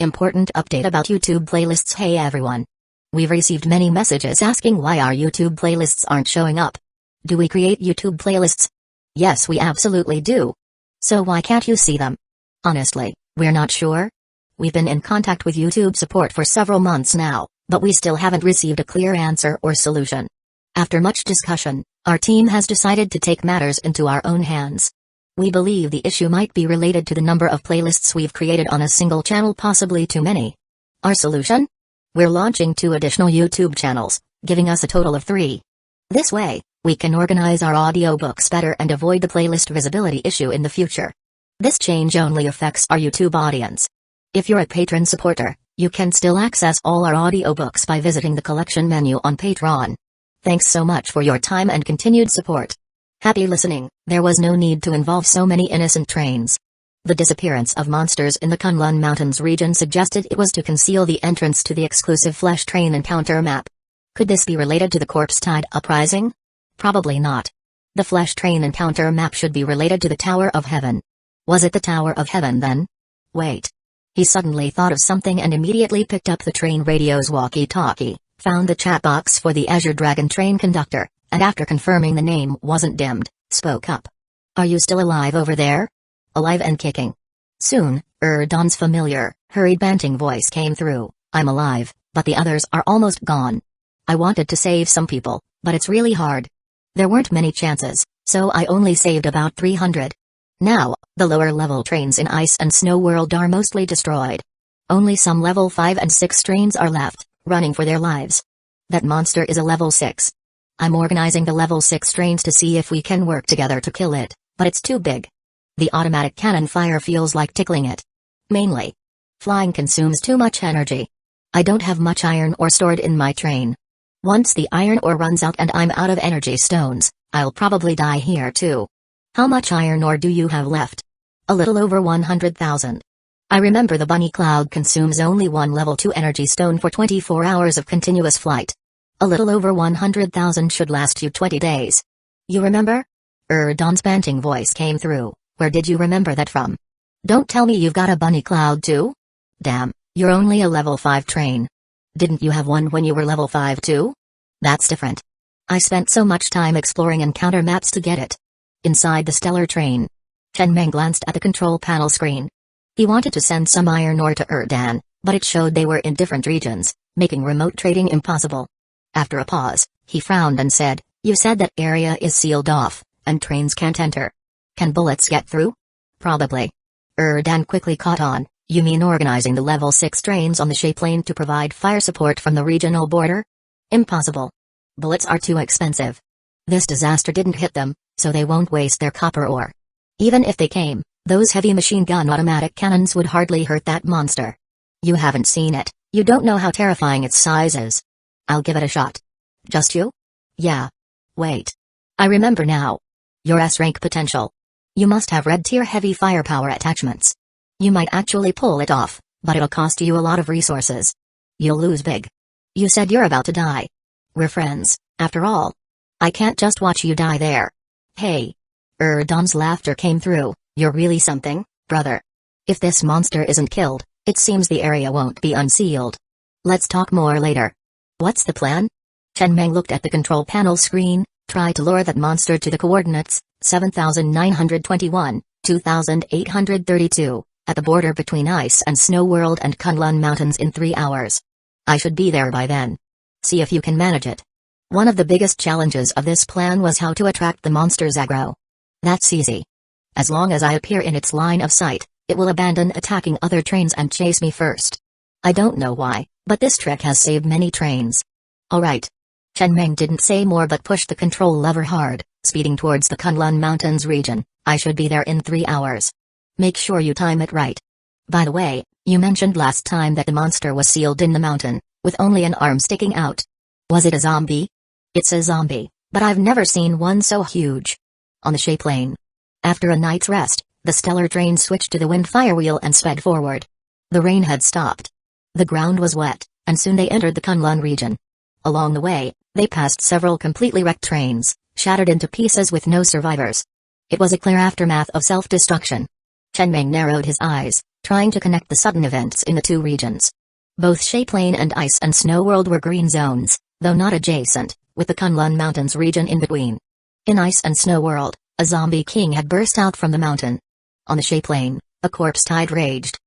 Important update about YouTube playlists. Hey everyone. We've received many messages asking why our YouTube playlists aren't showing up. Do we create YouTube playlists? Yes, we absolutely do. So why can't you see them? Honestly, we're not sure. We've been in contact with YouTube support for several months now, but we still haven't received a clear answer or solution. After much discussion, our team has decided to take matters into our own hands. We believe the issue might be related to the number of playlists we've created on a single channel, possibly too many. Our solution? We're launching 2 additional YouTube channels, giving us a total of 3. This way, we can organize our audiobooks better and avoid the playlist visibility issue in the future. This change only affects our YouTube audience. If you're a patron supporter, you can still access all our audiobooks by visiting the collection menu on Patreon. Thanks so much for your time and continued support. Happy listening. There was no need to involve so many innocent trains. The disappearance of monsters in the Kunlun Mountains region suggested it was to conceal the entrance to the exclusive Flesh Train encounter map. Could this be related to the Corpse Tide Uprising? Probably not. The Flesh Train encounter map should be related to the Tower of Heaven. Was it the Tower of Heaven then? Wait. He suddenly thought of something and immediately picked up the train radio's walkie-talkie, found the chat box for the Azure Dragon train conductor, and after confirming the name wasn't dimmed, spoke up. Are you still alive over there? Alive and kicking. Soon, Don's familiar, hurried banting voice came through. I'm alive, but the others are almost gone. I wanted to save some people, but it's really hard. There weren't many chances, so I only saved about 300. Now, the lower level trains in Ice and Snow World are mostly destroyed. Only some level 5 and 6 trains are left, running for their lives. That monster is a level 6. I'm organizing the level 6 trains to see if we can work together to kill it, but it's too big. The automatic cannon fire feels like tickling it. Mainly. Flying consumes too much energy. I don't have much iron ore stored in my train. Once the iron ore runs out and I'm out of energy stones, I'll probably die here too. How much iron ore do you have left? A little over 100,000. I remember the bunny cloud consumes only 1 level 2 energy stone for 24 hours of continuous flight. A little over 100,000 should last you 20 days. You remember? Don's panting voice came through. Where did you remember that from? Don't tell me you've got a bunny cloud too? Damn, you're only a level 5 train. Didn't you have one when you were level 5 too? That's different. I spent so much time exploring encounter maps to get it. Inside the stellar train. Shenmeng glanced at the control panel screen. He wanted to send some iron ore to Erdan, but it showed they were in different regions, making remote trading impossible. After a pause, he frowned and said, You said that area is sealed off, and trains can't enter. Can bullets get through? Probably. Dan quickly caught on. You mean organizing the level 6 trains on the shape lane to provide fire support from the regional border? Impossible. Bullets are too expensive. This disaster didn't hit them, so they won't waste their copper ore. Even if they came, those heavy machine gun automatic cannons would hardly hurt that monster. You haven't seen it, you don't know how terrifying its size is. I'll give it a shot. Just you? Yeah. Wait. I remember now. Your S-rank potential. You must have red tier heavy firepower attachments. You might actually pull it off, but it'll cost you a lot of resources. You'll lose big. You said you're about to die. We're friends, after all. I can't just watch you die there. Hey. Don's laughter came through. You're really something, brother. If this monster isn't killed, it seems the area won't be unsealed. Let's talk more later. What's the plan? Shenmeng looked at the control panel screen, tried to lure that monster to the coordinates, 7,921, 2,832, at the border between Ice and Snow World and Kunlun Mountains in 3 hours. I should be there by then. See if you can manage it. One of the biggest challenges of this plan was how to attract the monster's aggro. That's easy. As long as I appear in its line of sight, it will abandon attacking other trains and chase me first. I don't know why, but this trick has saved many trains. Alright. Shenmeng didn't say more but pushed the control lever hard, speeding towards the Kunlun Mountains region. I should be there in 3 hours. Make sure you time it right. By the way, you mentioned last time that the monster was sealed in the mountain, with only an arm sticking out. Was it a zombie? It's a zombie, but I've never seen one so huge. On the shape lane. After a night's rest, the stellar train switched to the wind firewheel and sped forward. The rain had stopped. The ground was wet, and soon they entered the Kunlun region. Along the way, they passed several completely wrecked trains, shattered into pieces with no survivors. It was a clear aftermath of self-destruction. Shenmeng narrowed his eyes, trying to connect the sudden events in the two regions. Both Shaplane and Ice and Snow World were green zones, though not adjacent, with the Kunlun Mountains region in between. In Ice and Snow World, a zombie king had burst out from the mountain. On the Shaplane, a corpse tide raged.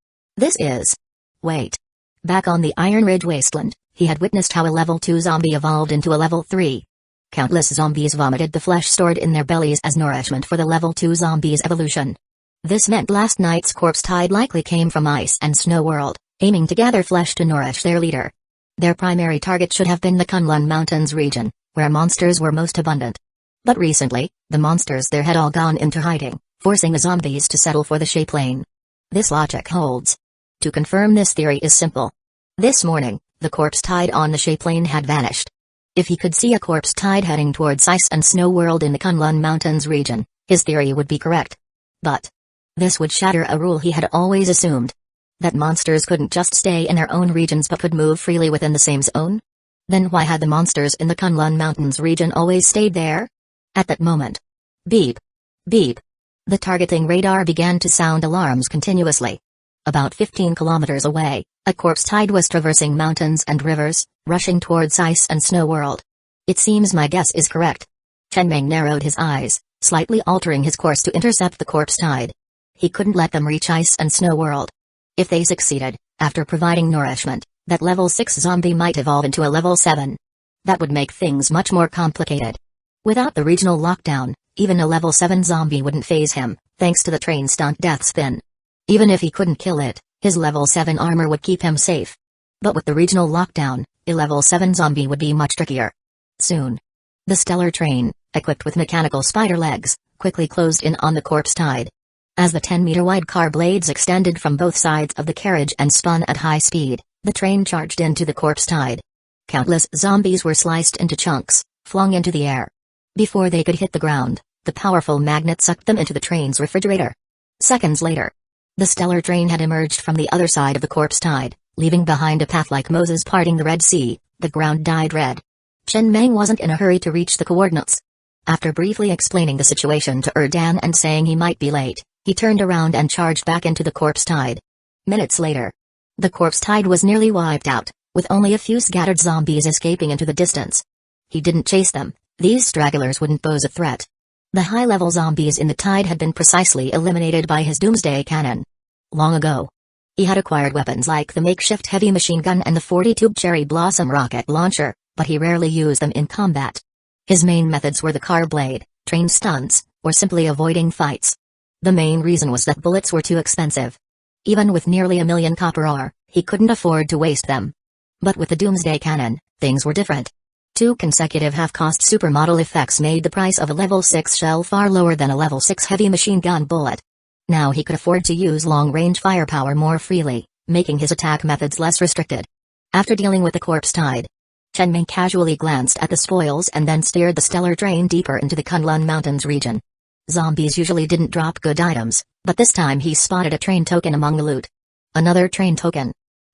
Wait. Back on the Iron Ridge wasteland, he had witnessed how a level 2 zombie evolved into a level 3. Countless zombies vomited the flesh stored in their bellies as nourishment for the level 2 zombies' evolution. This meant last night's corpse tide likely came from Ice and Snow World, aiming to gather flesh to nourish their leader. Their primary target should have been the Kunlun Mountains region, where monsters were most abundant. But recently, the monsters there had all gone into hiding, forcing the zombies to settle for the Shaplane. This logic holds. To confirm this theory is simple. This morning, the corpse tide on the Shaplane had vanished. If he could see a corpse tide heading towards Ice and Snow World in the Kunlun Mountains region, his theory would be correct. But this would shatter a rule he had always assumed. That monsters couldn't just stay in their own regions but could move freely within the same zone? Then why had the monsters in the Kunlun Mountains region always stayed there? At that moment. Beep. Beep. The targeting radar began to sound alarms continuously. About 15 kilometers away, a corpse tide was traversing mountains and rivers, rushing towards Ice and Snow World. It seems my guess is correct. Chenming narrowed his eyes, slightly altering his course to intercept the corpse tide. He couldn't let them reach Ice and Snow World. If they succeeded, after providing nourishment, that level 6 zombie might evolve into a level 7. That would make things much more complicated. Without the regional lockdown, even a level 7 zombie wouldn't faze him, thanks to the train stunt death spin. Even if he couldn't kill it, his level 7 armor would keep him safe. But with the regional lockdown, a level 7 zombie would be much trickier. Soon. The stellar train, equipped with mechanical spider legs, quickly closed in on the corpse tide. As the 10-meter-wide car blades extended from both sides of the carriage and spun at high speed, the train charged into the corpse tide. Countless zombies were sliced into chunks, flung into the air. Before they could hit the ground, the powerful magnet sucked them into the train's refrigerator. Seconds later, the stellar train had emerged from the other side of the corpse tide, leaving behind a path like Moses parting the Red Sea. The ground dyed red. Chenming wasn't in a hurry to reach the coordinates. After briefly explaining the situation to Erdan and saying he might be late, he turned around and charged back into the corpse tide. Minutes later, the corpse tide was nearly wiped out, with only a few scattered zombies escaping into the distance. He didn't chase them. These stragglers wouldn't pose a threat. The high-level zombies in the tide had been precisely eliminated by his Doomsday cannon. Long ago. He had acquired weapons like the makeshift heavy machine gun and the 40-tube cherry blossom rocket launcher, but he rarely used them in combat. His main methods were the car blade, train stunts, or simply avoiding fights. The main reason was that bullets were too expensive. Even with nearly 1 million copper ore, he couldn't afford to waste them. But with the Doomsday cannon, things were different. 2 consecutive half-cost supermodel effects made the price of a level 6 shell far lower than a level 6 heavy machine gun bullet. Now he could afford to use long-range firepower more freely, making his attack methods less restricted. After dealing with the corpse tide, Chenming casually glanced at the spoils and then steered the stellar train deeper into the Kunlun Mountains region. Zombies usually didn't drop good items, but this time he spotted a train token among the loot. Another train token.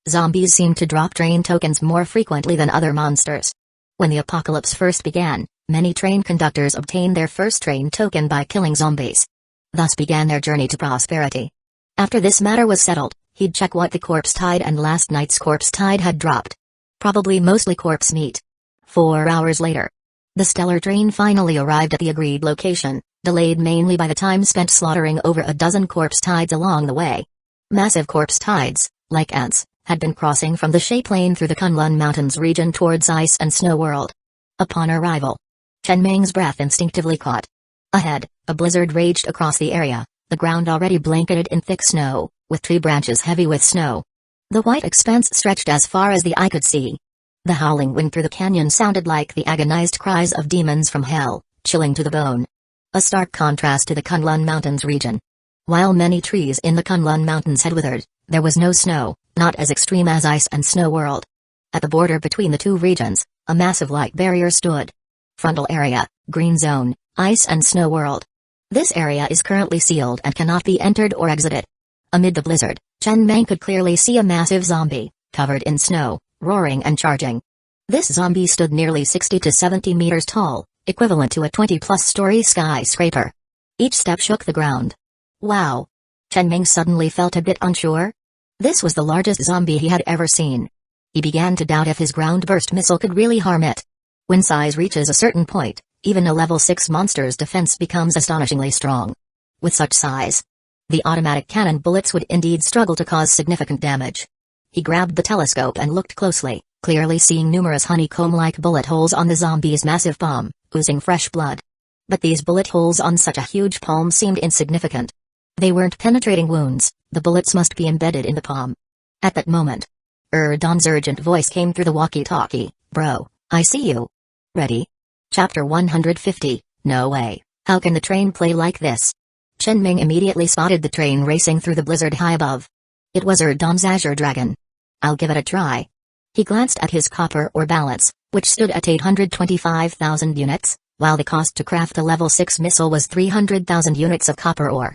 Zombies seemed to drop train tokens more frequently than other monsters. When the apocalypse first began, many train conductors obtained their first train token by killing zombies. Thus began their journey to prosperity. After this matter was settled, he'd check what the corpse tide and last night's corpse tide had dropped. Probably mostly corpse meat. 4 hours later, the stellar train finally arrived at the agreed location, delayed mainly by the time spent slaughtering over a dozen corpse tides along the way. Massive corpse tides, like ants, had been crossing from the Shaplane through the Kunlun Mountains region towards Ice and Snow World. Upon arrival, Chenming's breath instinctively caught. Ahead, a blizzard raged across the area, the ground already blanketed in thick snow, with tree branches heavy with snow. The white expanse stretched as far as the eye could see. The howling wind through the canyon sounded like the agonized cries of demons from hell, chilling to the bone. A stark contrast to the Kunlun Mountains region. While many trees in the Kunlun Mountains had withered, there was no snow, not as extreme as Ice and Snow World. At the border between the two regions, a massive light barrier stood. Frontal area, green zone, Ice and Snow World. This area is currently sealed and cannot be entered or exited. Amid the blizzard, Chenming could clearly see a massive zombie, covered in snow, roaring and charging. This zombie stood nearly 60 to 70 meters tall, equivalent to a 20-plus story skyscraper. Each step shook the ground. Wow! Chen Ming suddenly felt a bit unsure. This was the largest zombie he had ever seen. He began to doubt if his ground burst missile could really harm it. When size reaches a certain point, even a level 6 monster's defense becomes astonishingly strong. With such size, the automatic cannon bullets would indeed struggle to cause significant damage. He grabbed the telescope and looked closely, clearly seeing numerous honeycomb-like bullet holes on the zombie's massive palm, oozing fresh blood. But these bullet holes on such a huge palm seemed insignificant. They weren't penetrating wounds, the bullets must be embedded in the palm. At that moment, Dan's urgent voice came through the walkie-talkie. "Bro, I see you. Ready?" Chapter 150, No Way, How Can the Train Play Like This? Chen Ming immediately spotted the train racing through the blizzard high above. It was Dan's Azure Dragon. "I'll give it a try." He glanced at his copper ore balance, which stood at 825,000 units, while the cost to craft a level 6 missile was 300,000 units of copper ore.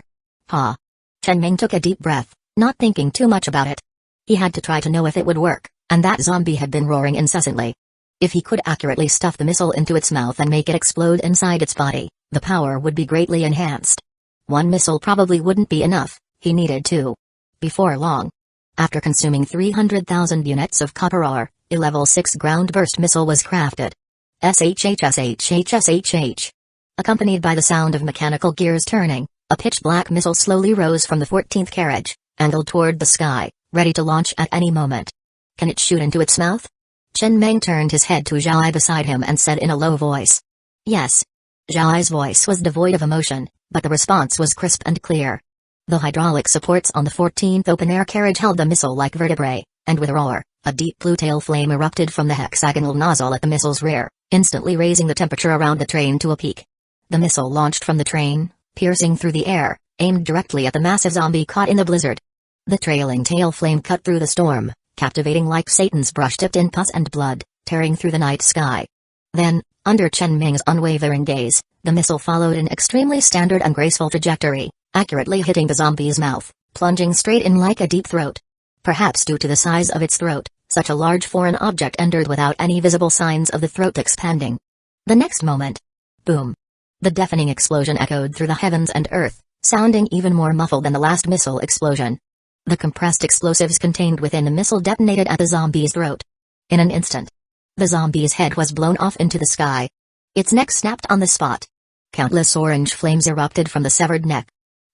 Ha! Chen Ming took a deep breath, not thinking too much about it. He had to try to know if it would work, and that zombie had been roaring incessantly. If he could accurately stuff the missile into its mouth and make it explode inside its body, the power would be greatly enhanced. One missile probably wouldn't be enough, he needed two. Before long, after consuming 300,000 units of copper ore, a level 6 ground burst missile was crafted. SHHSHHSHH. Accompanied by the sound of mechanical gears turning, a pitch-black missile slowly rose from the 14th carriage, angled toward the sky, ready to launch at any moment. Can it shoot into its mouth? Chen Meng turned his head to Zhao Ai beside him and said in a low voice. Yes. Zhao Ai's voice was devoid of emotion, but the response was crisp and clear. The hydraulic supports on the 14th open-air carriage held the missile like vertebrae, and with a roar, a deep blue tail flame erupted from the hexagonal nozzle at the missile's rear, instantly raising the temperature around the train to a peak. The missile launched from the train, piercing through the air, aimed directly at the massive zombie caught in the blizzard. The trailing tail flame cut through the storm, captivating like Satan's brush dipped in pus and blood, tearing through the night sky. Then, under Chen Ming's unwavering gaze, the missile followed an extremely standard and graceful trajectory, accurately hitting the zombie's mouth, plunging straight in like a deep throat. Perhaps due to the size of its throat, such a large foreign object entered without any visible signs of the throat expanding. The next moment, boom! The deafening explosion echoed through the heavens and earth, sounding even more muffled than the last missile explosion. The compressed explosives contained within the missile detonated at the zombie's throat. In an instant, the zombie's head was blown off into the sky. Its neck snapped on the spot. Countless orange flames erupted from the severed neck.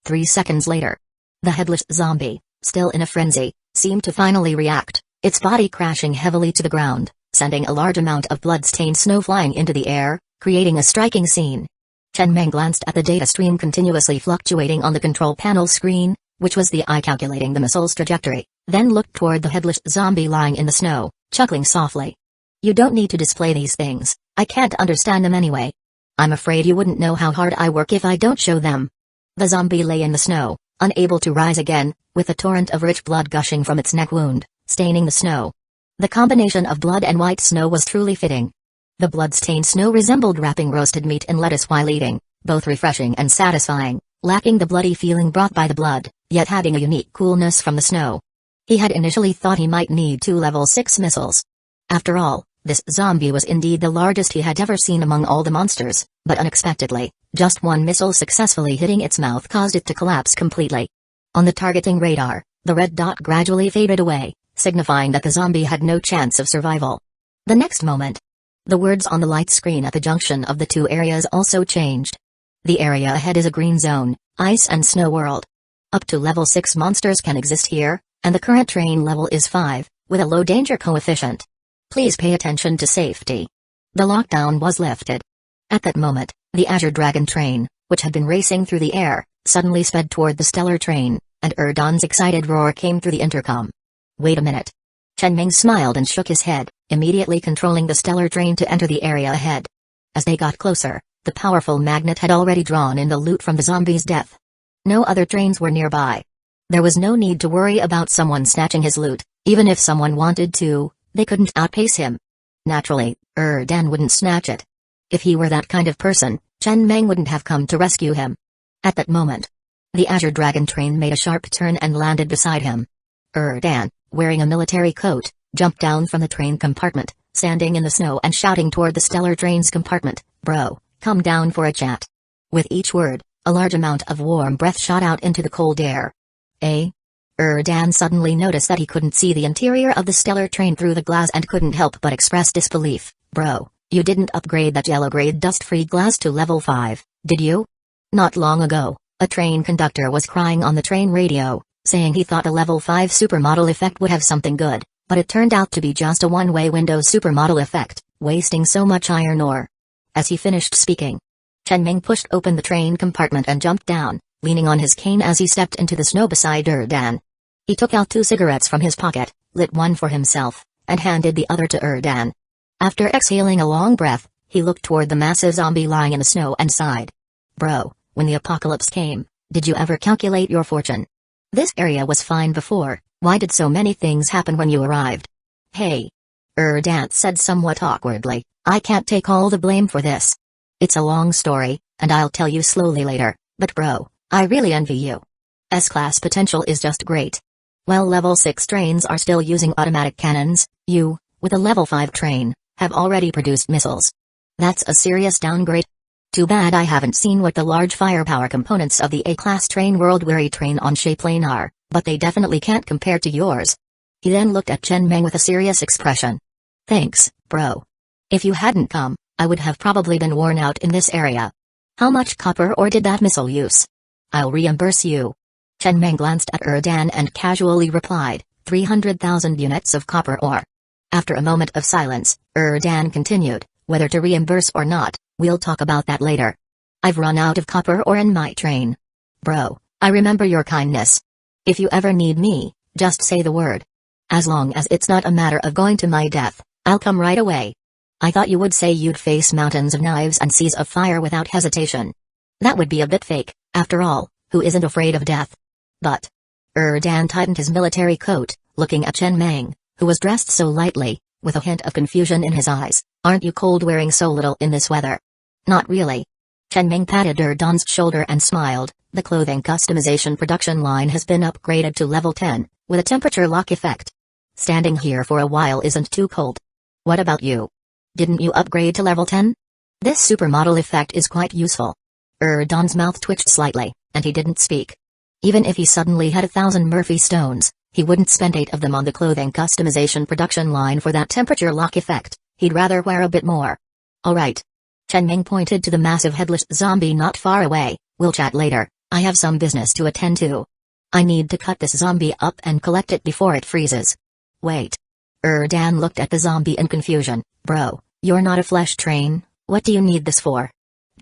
3 seconds later, the headless zombie, still in a frenzy, seemed to finally react, its body crashing heavily to the ground, sending a large amount of blood-stained snow flying into the air, creating a striking scene. Chen Meng glanced at the data stream continuously fluctuating on the control panel screen, which was the eye calculating the missile's trajectory, then looked toward the headless zombie lying in the snow, chuckling softly. You don't need to display these things, I can't understand them anyway. I'm afraid you wouldn't know how hard I work if I don't show them. The zombie lay in the snow, unable to rise again, with a torrent of rich blood gushing from its neck wound, staining the snow. The combination of blood and white snow was truly fitting. The blood-stained snow resembled wrapping roasted meat in lettuce while eating, both refreshing and satisfying, lacking the bloody feeling brought by the blood, yet having a unique coolness from the snow. He had initially thought he might need 2 level 6 missiles. After all, this zombie was indeed the largest he had ever seen among all the monsters, but unexpectedly, just one missile successfully hitting its mouth caused it to collapse completely. On the targeting radar, the red dot gradually faded away, signifying that the zombie had no chance of survival. The next moment, the words on the light screen at the junction of the two areas also changed. The area ahead is a green zone, ice and snow world. Up to level 6 monsters can exist here, and the current train level is 5, with a low danger coefficient. Please pay attention to safety. The lockdown was lifted. At that moment, the Azure Dragon train, which had been racing through the air, suddenly sped toward the stellar train, and Erdan's excited roar came through the intercom. Wait a minute. Chen Ming smiled and shook his head, immediately controlling the stellar train to enter the area ahead. As they got closer, the powerful magnet had already drawn in the loot from the zombie's death. No other trains were nearby. There was no need to worry about someone snatching his loot, even if someone wanted to, they couldn't outpace him. Naturally, Erdan wouldn't snatch it. If he were that kind of person, Chen Meng wouldn't have come to rescue him. At that moment, the Azure Dragon train made a sharp turn and landed beside him. Erdan, wearing a military coat, jumped down from the train compartment, standing in the snow and shouting toward the stellar train's compartment, "Bro, come down for a chat." With each word, a large amount of warm breath shot out into the cold air. Dan suddenly noticed that he couldn't see the interior of the stellar train through the glass and couldn't help but express disbelief. Bro, you didn't upgrade that yellow-grade dust-free glass to level 5, did you? Not long ago, a train conductor was crying on the train radio, saying he thought a level 5 supermodel effect would have something good, but it turned out to be just a one-way window supermodel effect, wasting so much iron ore. As he finished speaking, Chenming pushed open the train compartment and jumped down, leaning on his cane as he stepped into the snow beside Dan. He took out 2 cigarettes from his pocket, lit one for himself, and handed the other to Dan. After exhaling a long breath, he looked toward the massive zombie lying in the snow and sighed. Bro, when the apocalypse came, did you ever calculate your fortune? This area was fine before, why did so many things happen when you arrived? Hey. Dan said somewhat awkwardly, I can't take all the blame for this. It's a long story, and I'll tell you slowly later, but bro, I really envy you. S-class potential is just great. While level 6 trains are still using automatic cannons, you, with a level 5 train, have already produced missiles. That's a serious downgrade. Too bad I haven't seen what the large firepower components of the A-class train world-weary train on Shaplane are, but they definitely can't compare to yours. He then looked at Chenming with a serious expression. Thanks, bro. If you hadn't come, I would have probably been worn out in this area. How much copper ore did that missile use? I'll reimburse you. Chenming glanced at Dan and casually replied, 300,000 units of copper ore. After a moment of silence, Dan continued, whether to reimburse or not, we'll talk about that later. I've run out of copper ore in my train. Bro, I remember your kindness. If you ever need me, just say the word. As long as it's not a matter of going to my death, I'll come right away. I thought you would say you'd face mountains of knives and seas of fire without hesitation. That would be a bit fake, after all, who isn't afraid of death? But Dan tightened his military coat, looking at Chenming, who was dressed so lightly, with a hint of confusion in his eyes. Aren't you cold wearing so little in this weather? Not really. Chenming patted Dan's shoulder and smiled. The clothing customization production line has been upgraded to level 10, with a temperature lock effect. Standing here for a while isn't too cold. What about you? Didn't you upgrade to level 10? This supermodel effect is quite useful. Dan's mouth twitched slightly, and he didn't speak. Even if he suddenly had 1,000 Murphy stones, he wouldn't spend 8 of them on the clothing customization production line for that temperature lock effect. He'd rather wear a bit more. Alright. Chenming pointed to the massive headless zombie not far away. We'll chat later, I have some business to attend to. I need to cut this zombie up and collect it before it freezes. Wait. Dan looked at the zombie in confusion. Bro, you're not a flesh train, what do you need this for?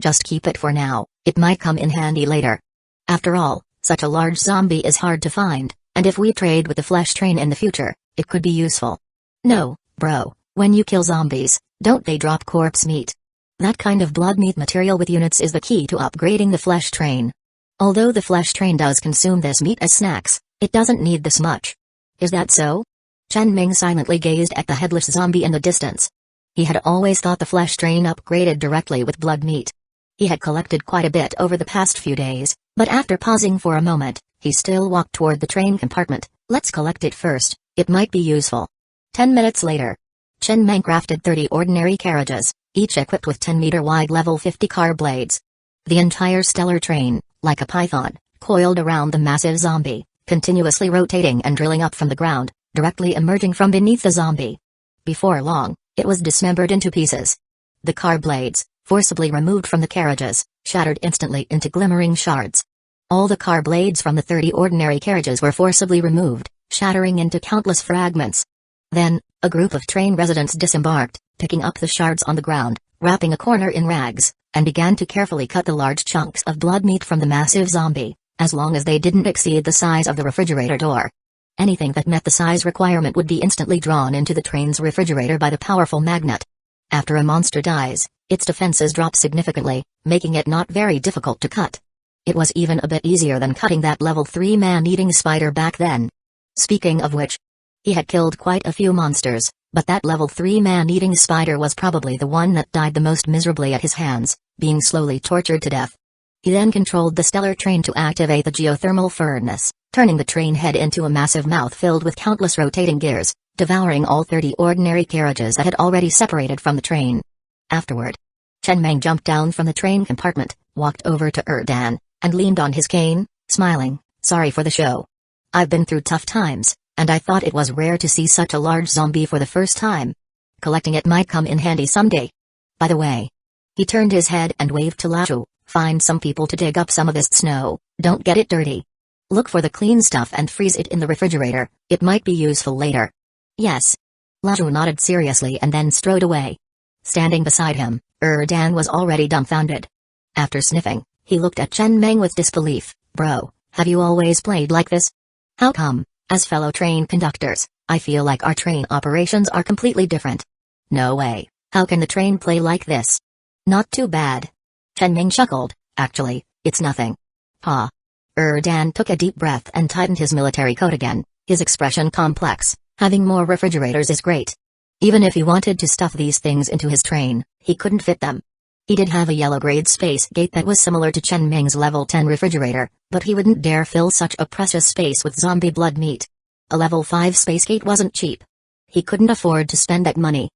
Just keep it for now, it might come in handy later. After all, such a large zombie is hard to find, and if we trade with the flesh train in the future, it could be useful. No, bro, when you kill zombies, don't they drop corpse meat? That kind of blood meat material with units is the key to upgrading the flesh train. Although the flesh train does consume this meat as snacks, it doesn't need this much. Is that so? Chenming silently gazed at the headless zombie in the distance. He had always thought the flesh train upgraded directly with blood meat. He had collected quite a bit over the past few days, but after pausing for a moment, he still walked toward the train compartment. Let's collect it first, it might be useful. 10 minutes later, Chenming crafted 30 ordinary carriages, each equipped with 10-meter-wide level 50 car blades. The entire stellar train, like a python, coiled around the massive zombie, continuously rotating and drilling up from the ground, directly emerging from beneath the zombie. Before long, it was dismembered into pieces. The car blades, forcibly removed from the carriages, shattered instantly into glimmering shards. All the car blades from the 30 ordinary carriages were forcibly removed, shattering into countless fragments. Then, a group of train residents disembarked, picking up the shards on the ground, wrapping a corner in rags, and began to carefully cut the large chunks of blood meat from the massive zombie, as long as they didn't exceed the size of the refrigerator door. Anything that met the size requirement would be instantly drawn into the train's refrigerator by the powerful magnet. After a monster dies, its defenses drop significantly, making it not very difficult to cut. It was even a bit easier than cutting that level 3 man-eating spider back then. Speaking of which, he had killed quite a few monsters, but that level 3 man-eating spider was probably the one that died the most miserably at his hands, being slowly tortured to death. He then controlled the stellar train to activate the geothermal furnace, turning the train head into a massive mouth filled with countless rotating gears, devouring all 30 ordinary carriages that had already separated from the train. Afterward, Chenming jumped down from the train compartment, walked over to Dan, and leaned on his cane, smiling. Sorry for the show. I've been through tough times, and I thought it was rare to see such a large zombie for the first time. Collecting it might come in handy someday. By the way." He turned his head and waved to Lashu. "Find some people to dig up some of this snow, don't get it dirty. Look for the clean stuff and freeze it in the refrigerator, it might be useful later." "Yes." Lashu nodded seriously and then strode away. Standing beside him, Dan was already dumbfounded. After sniffing, he looked at Chen Meng with disbelief. "Bro, have you always played like this? How come, as fellow train conductors, I feel like our train operations are completely different?" "No way, how can the train play like this?" "Not too bad." Chen Meng chuckled. "Actually, it's nothing." "Ha." Dan took a deep breath and tightened his military coat again, his expression complex. Having more refrigerators is great. Even if he wanted to stuff these things into his train, he couldn't fit them. He did have a yellow-grade space gate that was similar to Chen Meng's level 10 refrigerator, but he wouldn't dare fill such a precious space with zombie blood meat. A level 5 space gate wasn't cheap. He couldn't afford to spend that money.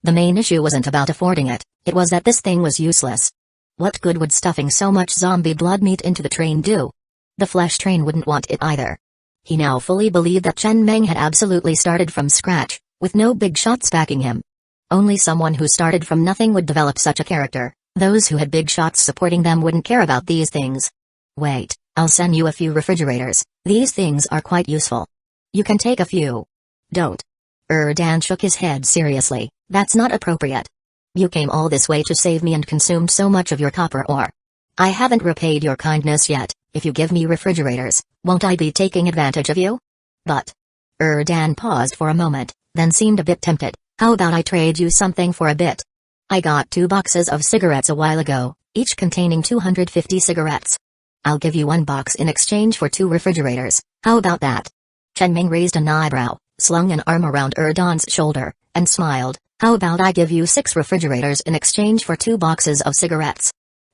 The main issue wasn't about affording it, it was that this thing was useless. What good would stuffing so much zombie blood meat into the train do? The flesh train wouldn't want it either. He now fully believed that Chen Meng had absolutely started from scratch, with no big shots backing him. Only someone who started from nothing would develop such a character. Those who had big shots supporting them wouldn't care about these things. "Wait, I'll send you a few refrigerators, these things are quite useful. You can take a few." "Don't." Dan shook his head seriously. "That's not appropriate. You came all this way to save me and consumed so much of your copper ore. I haven't repaid your kindness yet. If you give me refrigerators, won't I be taking advantage of you?" "But..." Dan paused for a moment, then seemed a bit tempted. "How about I trade you something for a bit? I got 2 boxes of cigarettes a while ago, each containing 250 cigarettes. I'll give you 1 box in exchange for 2 refrigerators, how about that?" Chen Meng raised an eyebrow, slung an arm around Dan's shoulder, and smiled. "How about I give you 6 refrigerators in exchange for 2 boxes of cigarettes?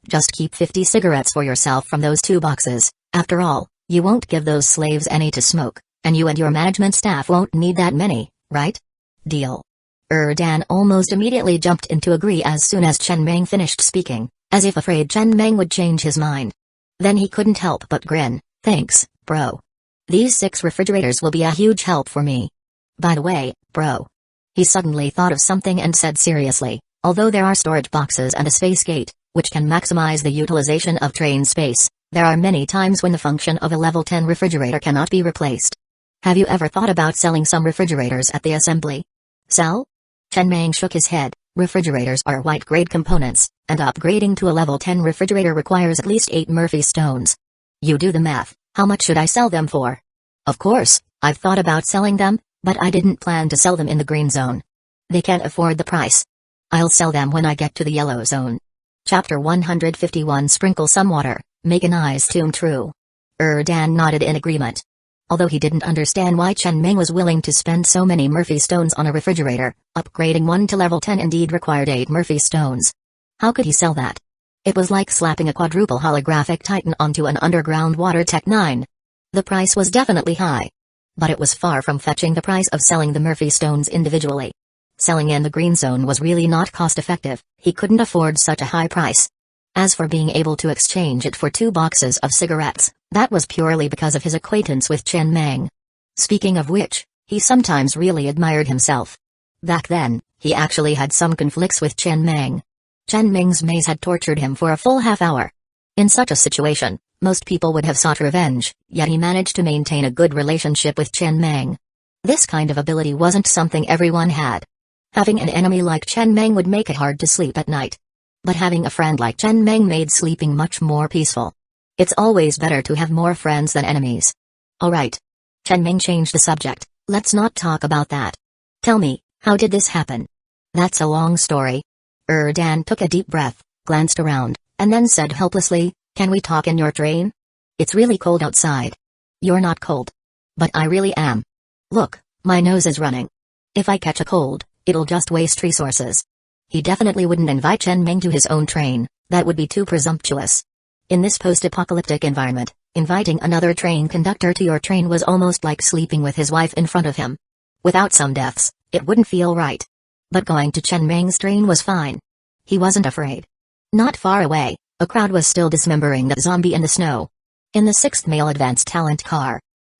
Just keep 50 cigarettes for yourself from those 2 boxes, after all, you won't give those slaves any to smoke, and you and your management staff won't need that many, right? Deal." Dan almost immediately jumped in to agree as soon as Chen Meng finished speaking, as if afraid Chen Meng would change his mind. Then he couldn't help but grin. "Thanks, bro. These 6 refrigerators will be a huge help for me. By the way, bro." He suddenly thought of something and said seriously, "Although there are storage boxes and a space gate, which can maximize the utilization of train space, there are many times when the function of a level 10 refrigerator cannot be replaced. Have you ever thought about selling some refrigerators at the assembly?" "Sell?" Chen Meng shook his head. "Refrigerators are white-grade components, and upgrading to a level 10 refrigerator requires at least 8 Murphy stones. You do the math, how much should I sell them for?" "Of course, I've thought about selling them, but I didn't plan to sell them in the green zone. They can't afford the price. I'll sell them when I get to the yellow zone." Chapter 151 Sprinkle some water, make an eyes tomb true. Dan nodded in agreement. Although he didn't understand why Chen Meng was willing to spend so many Murphy stones on a refrigerator, upgrading one to level 10 indeed required 8 Murphy stones. How could he sell that? It was like slapping a quadruple holographic titan onto an underground water Tech 9. The price was definitely high. But it was far from fetching the price of selling the Murphy stones individually. Selling in the green zone was really not cost-effective, he couldn't afford such a high price. As for being able to exchange it for 2 boxes of cigarettes, that was purely because of his acquaintance with Chen Meng. Speaking of which, he sometimes really admired himself. Back then, he actually had some conflicts with Chen Meng. Chen Meng's maze had tortured him for a full half hour. In such a situation, most people would have sought revenge, yet he managed to maintain a good relationship with Chen Meng. This kind of ability wasn't something everyone had. Having an enemy like Chen Meng would make it hard to sleep at night. But having a friend like Chen Meng made sleeping much more peaceful. It's always better to have more friends than enemies. Alright. Chen Meng changed the subject, let's not talk about that. Tell me, how did this happen? That's a long story. Dan took a deep breath, glanced around, and then said helplessly, "Can we talk in your train? It's really cold outside." "You're not cold." "But I really am. Look, my nose is running. If I catch a cold, it'll just waste resources." He definitely wouldn't invite Chen Meng to his own train, that would be too presumptuous. In this post-apocalyptic environment, inviting another train conductor to your train was almost like sleeping with his wife in front of him. Without some deaths, it wouldn't feel right. But going to Chen Meng's train was fine. He wasn't afraid. Not far away, a crowd was still dismembering that zombie in the snow. In the 6th male advanced talent car.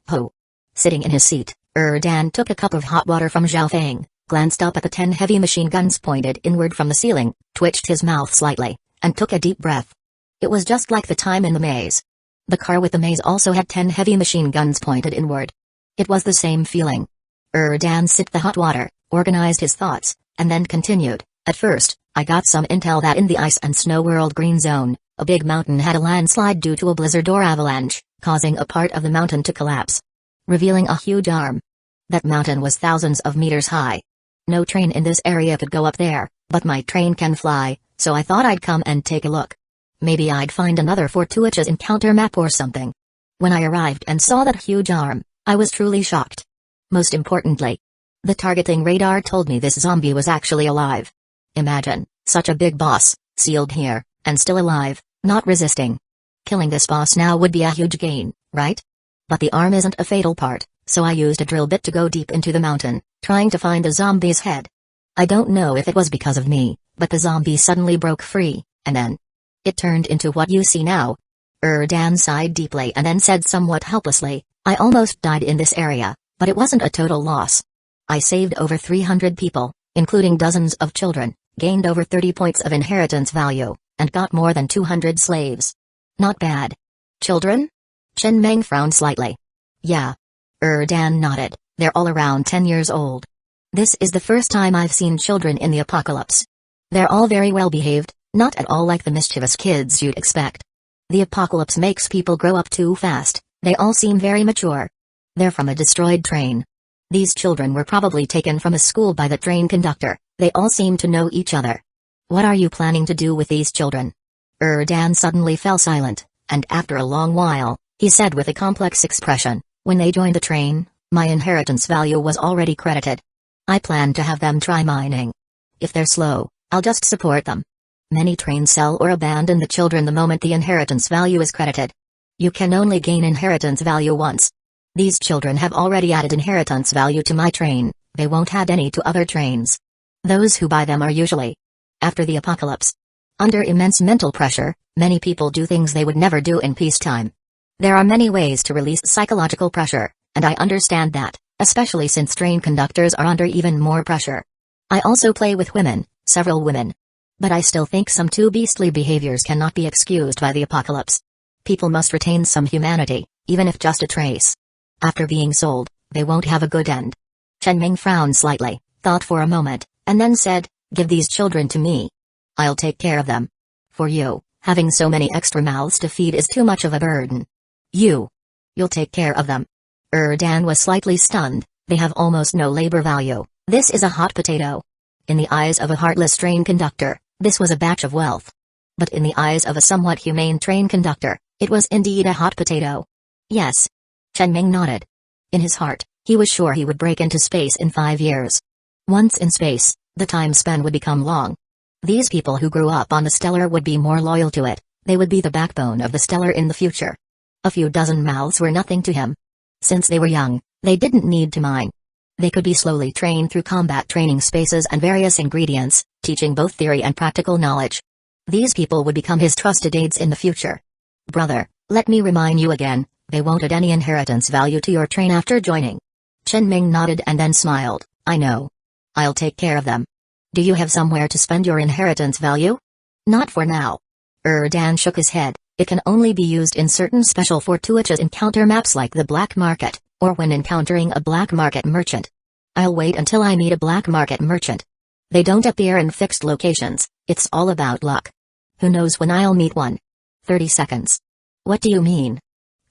"Ho! Sitting in his seat, Dan took a cup of hot water from Zhao Feng, glanced up at the 10 heavy machine guns pointed inward from the ceiling, twitched his mouth slightly, and took a deep breath. It was just like the time in the maze. The car with the maze also had 10 heavy machine guns pointed inward. It was the same feeling. Dan sipped the hot water, organized his thoughts, and then continued. At first, I got some intel that in the Ice and Snow World Green Zone, a big mountain had a landslide due to a blizzard or avalanche, causing a part of the mountain to collapse, revealing a huge arm. That mountain was thousands of meters high. No train in this area could go up there, but my train can fly, so I thought I'd come and take a look. Maybe I'd find another fortuitous encounter map or something. When I arrived and saw that huge arm, I was truly shocked. Most importantly, the targeting radar told me this zombie was actually alive. Imagine, such a big boss, sealed here, and still alive, not resisting. Killing this boss now would be a huge gain, right? But the arm isn't a fatal part, so I used a drill bit to go deep into the mountain, trying to find the zombie's head. I don't know if it was because of me, but the zombie suddenly broke free, and then it turned into what you see now. Dan sighed deeply and then said somewhat helplessly, I almost died in this area, but it wasn't a total loss. I saved over 300 people, including dozens of children, gained over 30 points of inheritance value, and got more than 200 slaves. Not bad. Children? Chen Meng frowned slightly. Yeah. Dan nodded, they're all around 10 years old. This is the first time I've seen children in the apocalypse. They're all very well behaved, not at all like the mischievous kids you'd expect. The apocalypse makes people grow up too fast, they all seem very mature. They're from a destroyed train. These children were probably taken from a school by the train conductor, they all seem to know each other. What are you planning to do with these children? Dan suddenly fell silent, and after a long while, he said with a complex expression, when they joined the train, my inheritance value was already credited. I plan to have them try mining. If they're slow, I'll just support them. Many trains sell or abandon the children the moment the inheritance value is credited. You can only gain inheritance value once. These children have already added inheritance value to my train, they won't add any to other trains. Those who buy them are usually after the apocalypse. Under immense mental pressure, many people do things they would never do in peacetime. There are many ways to release psychological pressure, and I understand that, especially since train conductors are under even more pressure. I also play with women, several women. But I still think some too beastly behaviors cannot be excused by the apocalypse. People must retain some humanity, even if just a trace. After being sold, they won't have a good end. Chen Ming frowned slightly, thought for a moment, and then said, give these children to me. I'll take care of them. For you, having so many extra mouths to feed is too much of a burden. You'll take care of them. Dan was slightly stunned, they have almost no labor value, this is a hot potato. In the eyes of a heartless train conductor, this was a batch of wealth. But in the eyes of a somewhat humane train conductor, it was indeed a hot potato. Yes. Chen Ming nodded. In his heart, he was sure he would break into space in 5 years. Once in space, the time span would become long. These people who grew up on the stellar would be more loyal to it, they would be the backbone of the stellar in the future. A few dozen mouths were nothing to him. Since they were young, they didn't need to mine. They could be slowly trained through combat training spaces and various ingredients, teaching both theory and practical knowledge. These people would become his trusted aides in the future. Brother, let me remind you again, they won't add any inheritance value to your train after joining. Chen Ming nodded and then smiled, I know. I'll take care of them. Do you have somewhere to spend your inheritance value? Not for now. Dan shook his head, it can only be used in certain special fortuitous encounter maps like the black market, or when encountering a black market merchant. I'll wait until I meet a black market merchant. They don't appear in fixed locations, it's all about luck. Who knows when I'll meet one? 30 seconds. What do you mean?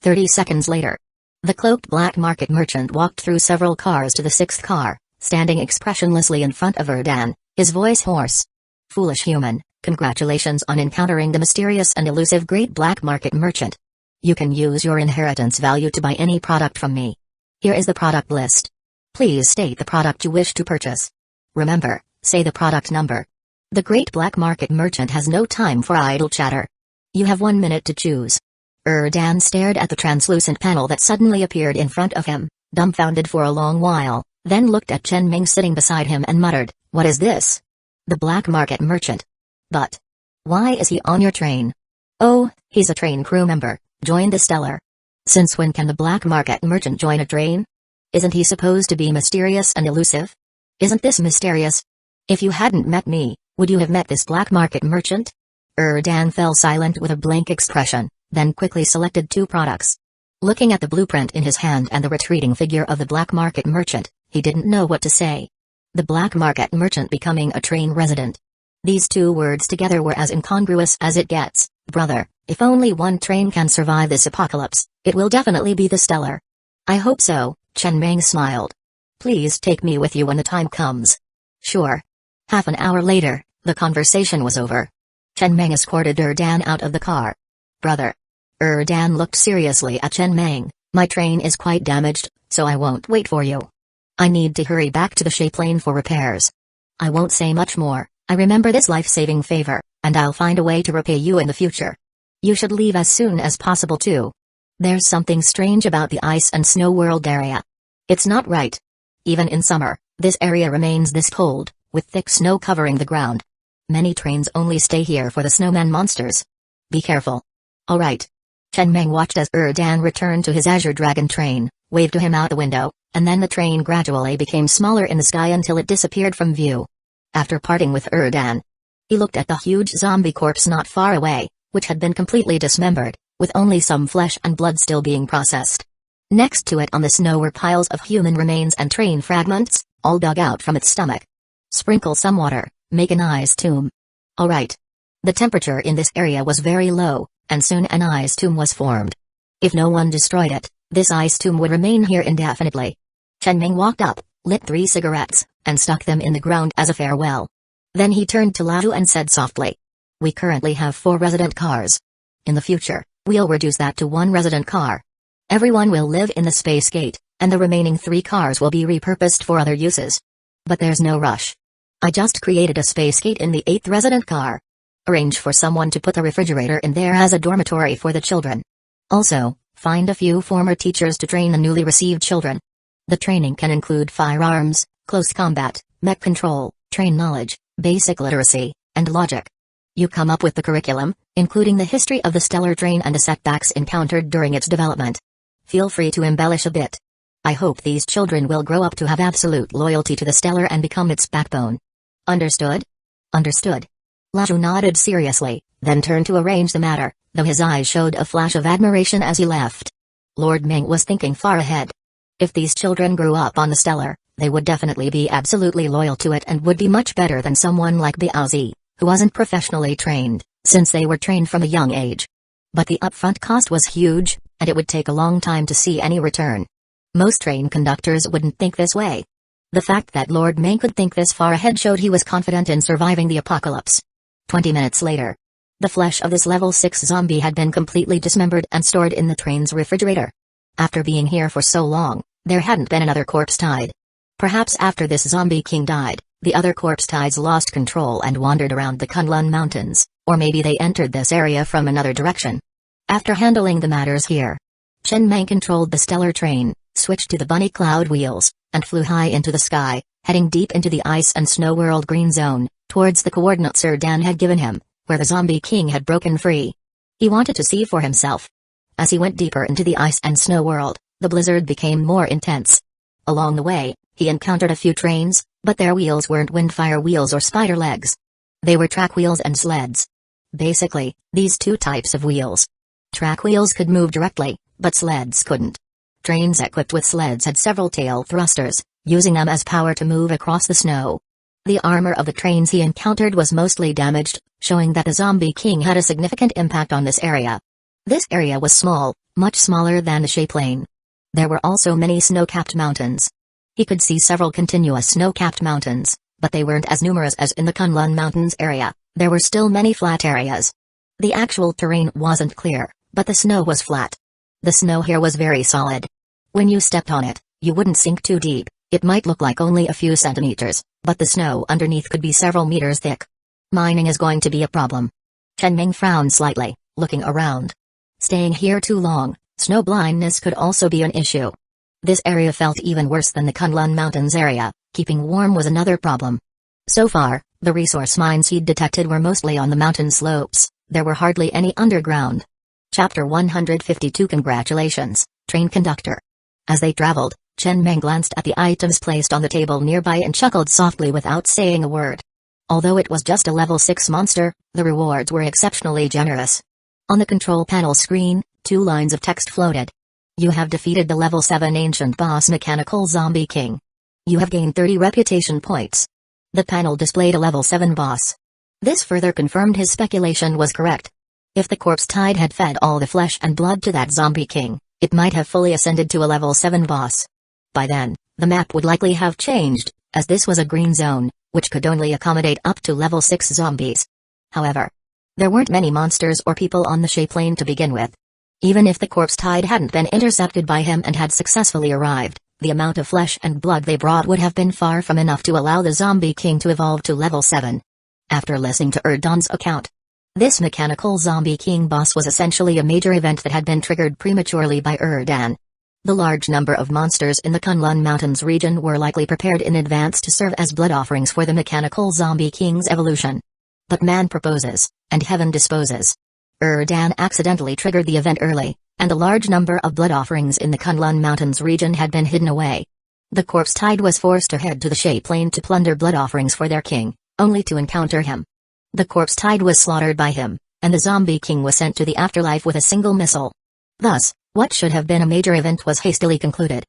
30 seconds later. The cloaked black market merchant walked through several cars to the 6th car, standing expressionlessly in front of Dan, his voice hoarse. Foolish human, congratulations on encountering the mysterious and elusive great black market merchant. You can use your inheritance value to buy any product from me. Here is the product list. Please state the product you wish to purchase. Remember, say the product number. The great black market merchant has no time for idle chatter. You have 1 minute to choose. Dan stared at the translucent panel that suddenly appeared in front of him, dumbfounded for a long while, then looked at Chen Ming sitting beside him and muttered, what is this? The black market merchant. But why is he on your train? Oh, he's a train crew member, joined the Stellar. Since when can the black market merchant join a train? Isn't he supposed to be mysterious and elusive? Isn't this mysterious? If you hadn't met me, would you have met this black market merchant? Dan fell silent with a blank expression, then quickly selected 2 products. Looking at the blueprint in his hand and the retreating figure of the black market merchant, he didn't know what to say. The black market merchant becoming a train resident. These 2 words together were as incongruous as it gets. Brother, if only one train can survive this apocalypse, it will definitely be the Stellar. I hope so, Chen Meng smiled. Please take me with you when the time comes. Sure. Half an hour later, the conversation was over. Chen Meng escorted Dan out of the car. Brother. Dan looked seriously at Chen Meng. My train is quite damaged, so I won't wait for you. I need to hurry back to the shape lane for repairs. I won't say much more. I remember this life-saving favor, and I'll find a way to repay you in the future. You should leave as soon as possible too. There's something strange about the ice and snow world area. It's not right. Even in summer, this area remains this cold, with thick snow covering the ground. Many trains only stay here for the snowman monsters. Be careful. All right. Chen Meng watched as Dan returned to his Azure Dragon train, waved to him out the window, and then the train gradually became smaller in the sky until it disappeared from view. After parting with Dan, he looked at the huge zombie corpse not far away, which had been completely dismembered, with only some flesh and blood still being processed. Next to it on the snow were piles of human remains and train fragments, all dug out from its stomach. Sprinkle some water, make an ice tomb. All right. The temperature in this area was very low, and soon an ice tomb was formed. If no one destroyed it, this ice tomb would remain here indefinitely. Chen Meng walked up, lit 3 cigarettes, and stuck them in the ground as a farewell. Then he turned to Lao and said softly. We currently have 4 resident cars. In the future, we'll reduce that to 1 resident car. Everyone will live in the space gate, and the remaining 3 cars will be repurposed for other uses. But there's no rush. I just created a space gate in the 8th resident car. Arrange for someone to put a refrigerator in there as a dormitory for the children. Also, find a few former teachers to train the newly received children. The training can include firearms, close combat, mech control, train knowledge, basic literacy, and logic. You come up with the curriculum, including the history of the stellar train and the setbacks encountered during its development. Feel free to embellish a bit. I hope these children will grow up to have absolute loyalty to the stellar and become its backbone. Understood? Understood. Laju nodded seriously, then turned to arrange the matter, though his eyes showed a flash of admiration as he left. Lord Ming was thinking far ahead. If these children grew up on the stellar, they would definitely be absolutely loyal to it and would be much better than someone like Biaozi, who wasn't professionally trained, since they were trained from a young age. But the upfront cost was huge, and it would take a long time to see any return. Most train conductors wouldn't think this way. The fact that Lord Ming could think this far ahead showed he was confident in surviving the apocalypse. 20 minutes later, the flesh of this level 6 zombie had been completely dismembered and stored in the train's refrigerator. After being here for so long, there hadn't been another corpse tide. Perhaps after this zombie king died, the other corpse tides lost control and wandered around the Kunlun Mountains, or maybe they entered this area from another direction. After handling the matters here, Chen Meng controlled the stellar train, switched to the bunny cloud wheels, and flew high into the sky, heading deep into the ice and snow world green zone, towards the coordinates Dan had given him, where the zombie king had broken free. He wanted to see for himself. As he went deeper into the ice and snow world, the blizzard became more intense. Along the way, he encountered a few trains, but their wheels weren't windfire wheels or spider legs. They were track wheels and sleds. Basically, these 2 types of wheels. Track wheels could move directly, but sleds couldn't. Trains equipped with sleds had several tail thrusters, using them as power to move across the snow. The armor of the trains he encountered was mostly damaged, showing that the zombie king had a significant impact on this area. This area was small, much smaller than the shape lane. There were also many snow-capped mountains. He could see several continuous snow-capped mountains, but they weren't as numerous as in the Kunlun Mountains area. There were still many flat areas. The actual terrain wasn't clear, but the snow was flat. The snow here was very solid. When you stepped on it, you wouldn't sink too deep. It might look like only a few centimeters, but the snow underneath could be several meters thick. Mining is going to be a problem. Chen Ming frowned slightly, looking around. Staying here too long, snow blindness could also be an issue. This area felt even worse than the Kunlun Mountains area. Keeping warm was another problem. So far, the resource mines he'd detected were mostly on the mountain slopes. There were hardly any underground. Chapter 152 Congratulations, Train Conductor. As they traveled, Chen Meng glanced at the items placed on the table nearby and chuckled softly without saying a word. Although it was just a level 6 monster, the rewards were exceptionally generous. On the control panel screen, 2 lines of text floated. You have defeated the level 7 ancient boss Mechanical Zombie King. You have gained 30 reputation points. The panel displayed a level 7 boss. This further confirmed his speculation was correct. If the corpse tide had fed all the flesh and blood to that zombie king, it might have fully ascended to a level 7 boss. By then, the map would likely have changed, as this was a green zone, which could only accommodate up to level 6 zombies. However, there weren't many monsters or people on the Shay Plane to begin with. Even if the corpse tide hadn't been intercepted by him and had successfully arrived, the amount of flesh and blood they brought would have been far from enough to allow the zombie king to evolve to level 7. After listening to Erdan's account, this Mechanical Zombie King boss was essentially a major event that had been triggered prematurely by Erdan. The large number of monsters in the Kunlun Mountains region were likely prepared in advance to serve as blood offerings for the Mechanical Zombie King's evolution. But man proposes, and heaven disposes. Erdan accidentally triggered the event early, and a large number of blood offerings in the Kunlun Mountains region had been hidden away. The corpse tide was forced to head to the Shay Plane to plunder blood offerings for their king, only to encounter him. The corpse tide was slaughtered by him, and the zombie king was sent to the afterlife with a single missile. Thus, what should have been a major event was hastily concluded.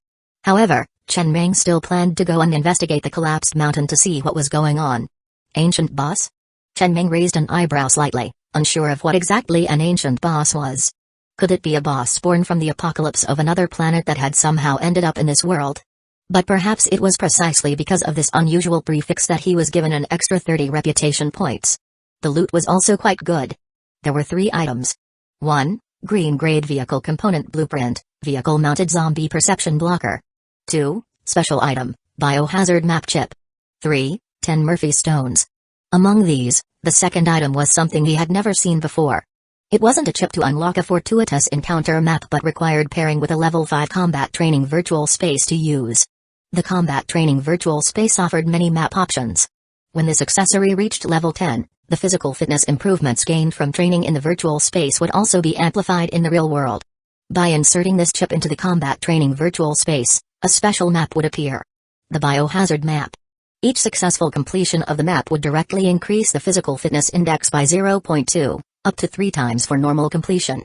However, Chen Meng still planned to go and investigate the collapsed mountain to see what was going on. Ancient boss? Chen Meng raised an eyebrow slightly, unsure of what exactly an ancient boss was. Could it be a boss born from the apocalypse of another planet that had somehow ended up in this world? But perhaps it was precisely because of this unusual prefix that he was given an extra 30 reputation points. The loot was also quite good. There were 3 items. 1. Green-grade vehicle component blueprint, vehicle-mounted zombie perception blocker. 2. Special item, biohazard map chip. 3. 10 Murphy stones. Among these, the second item was something he had never seen before. It wasn't a chip to unlock a fortuitous encounter map but required pairing with a level 5 combat training virtual space to use. The combat training virtual space offered many map options. When this accessory reached level 10, the physical fitness improvements gained from training in the virtual space would also be amplified in the real world. By inserting this chip into the combat training virtual space, a special map would appear. The biohazard map. Each successful completion of the map would directly increase the physical fitness index by 0.2, up to 3 times for normal completion.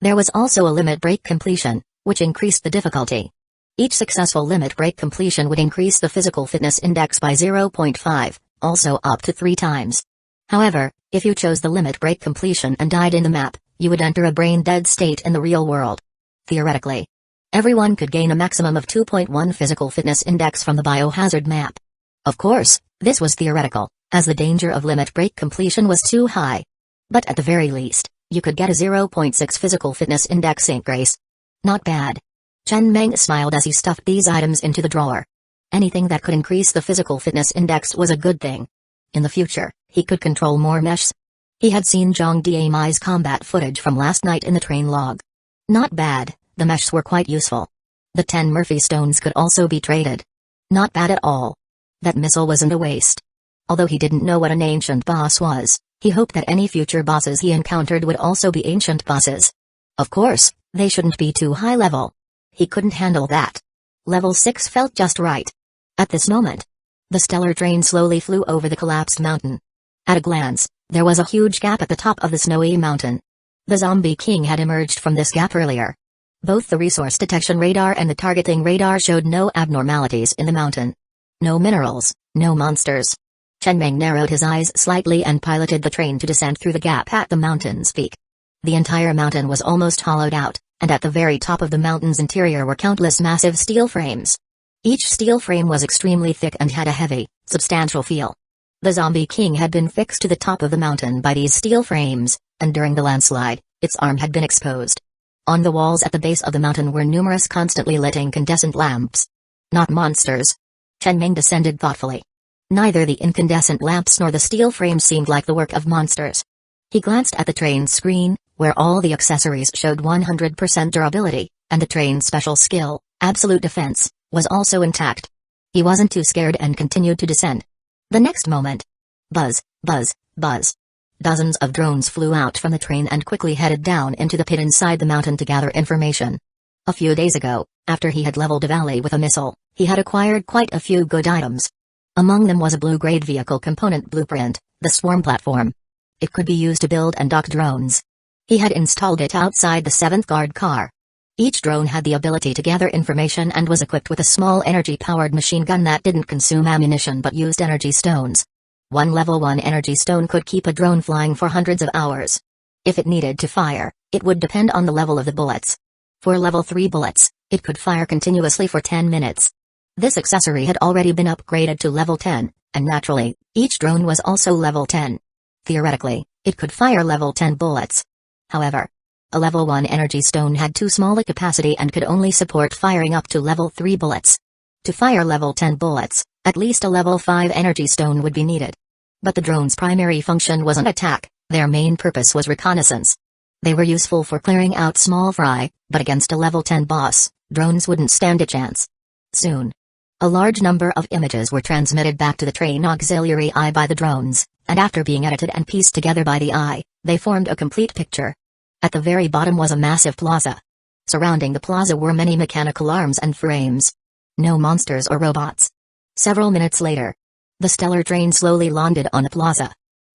There was also a limit break completion, which increased the difficulty. Each successful limit break completion would increase the physical fitness index by 0.5, also up to 3 times. However, if you chose the limit break completion and died in the map, you would enter a brain-dead state in the real world. Theoretically, everyone could gain a maximum of 2.1 physical fitness index from the biohazard map. Of course, this was theoretical, as the danger of limit break completion was too high. But at the very least, you could get a 0.6 physical fitness index increase. Not bad. Chen Meng smiled as he stuffed these items into the drawer. Anything that could increase the physical fitness index was a good thing. In the future, he could control more meshs. He had seen Zhang Diamai's combat footage from last night in the train log. Not bad, the meshs were quite useful. The 10 Murphy stones could also be traded. Not bad at all. That missile wasn't a waste. Although he didn't know what an ancient boss was, he hoped that any future bosses he encountered would also be ancient bosses. Of course, they shouldn't be too high level. He couldn't handle that. Level 6 felt just right. At this moment, the stellar train slowly flew over the collapsed mountain. At a glance, there was a huge gap at the top of the snowy mountain. The zombie king had emerged from this gap earlier. Both the resource detection radar and the targeting radar showed no abnormalities in the mountain. No minerals, no monsters. Chen Meng narrowed his eyes slightly and piloted the train to descend through the gap at the mountain's peak. The entire mountain was almost hollowed out, and at the very top of the mountain's interior were countless massive steel frames. Each steel frame was extremely thick and had a heavy, substantial feel. The zombie king had been fixed to the top of the mountain by these steel frames, and during the landslide, its arm had been exposed. On the walls at the base of the mountain were numerous constantly lit incandescent lamps. Not monsters. Chen Meng descended thoughtfully. Neither the incandescent lamps nor the steel frame seemed like the work of monsters. He glanced at the train's screen, where all the accessories showed 100% durability, and the train's special skill, absolute defense, was also intact. He wasn't too scared and continued to descend. The next moment. Buzz, buzz, buzz. Dozens of drones flew out from the train and quickly headed down into the pit inside the mountain to gather information. A few days ago, After he had leveled a valley with a missile, he had acquired quite a few good items. Among them was a blue-grade vehicle component blueprint, the Swarm platform. It could be used to build and dock drones. He had installed it outside the 7th guard car. Each drone had the ability to gather information and was equipped with a small energy-powered machine gun that didn't consume ammunition but used energy stones. One level 1 energy stone could keep a drone flying for hundreds of hours. If it needed to fire, it would depend on the level of the bullets. For level 3 bullets, it could fire continuously for 10 minutes. This accessory had already been upgraded to level 10, and naturally, each drone was also level 10. Theoretically, it could fire level 10 bullets. However, a level 1 energy stone had too small a capacity and could only support firing up to level 3 bullets. To fire level 10 bullets, at least a level 5 energy stone would be needed. But the drone's primary function wasn't attack, their main purpose was reconnaissance. They were useful for clearing out small fry, but against a level 10 boss, drones wouldn't stand a chance. Soon, a large number of images were transmitted back to the train auxiliary eye by the drones, and after being edited and pieced together by the eye, they formed a complete picture. At the very bottom was a massive plaza. Surrounding the plaza were many mechanical arms and frames. No monsters or robots. Several minutes later, the stellar train slowly landed on the plaza.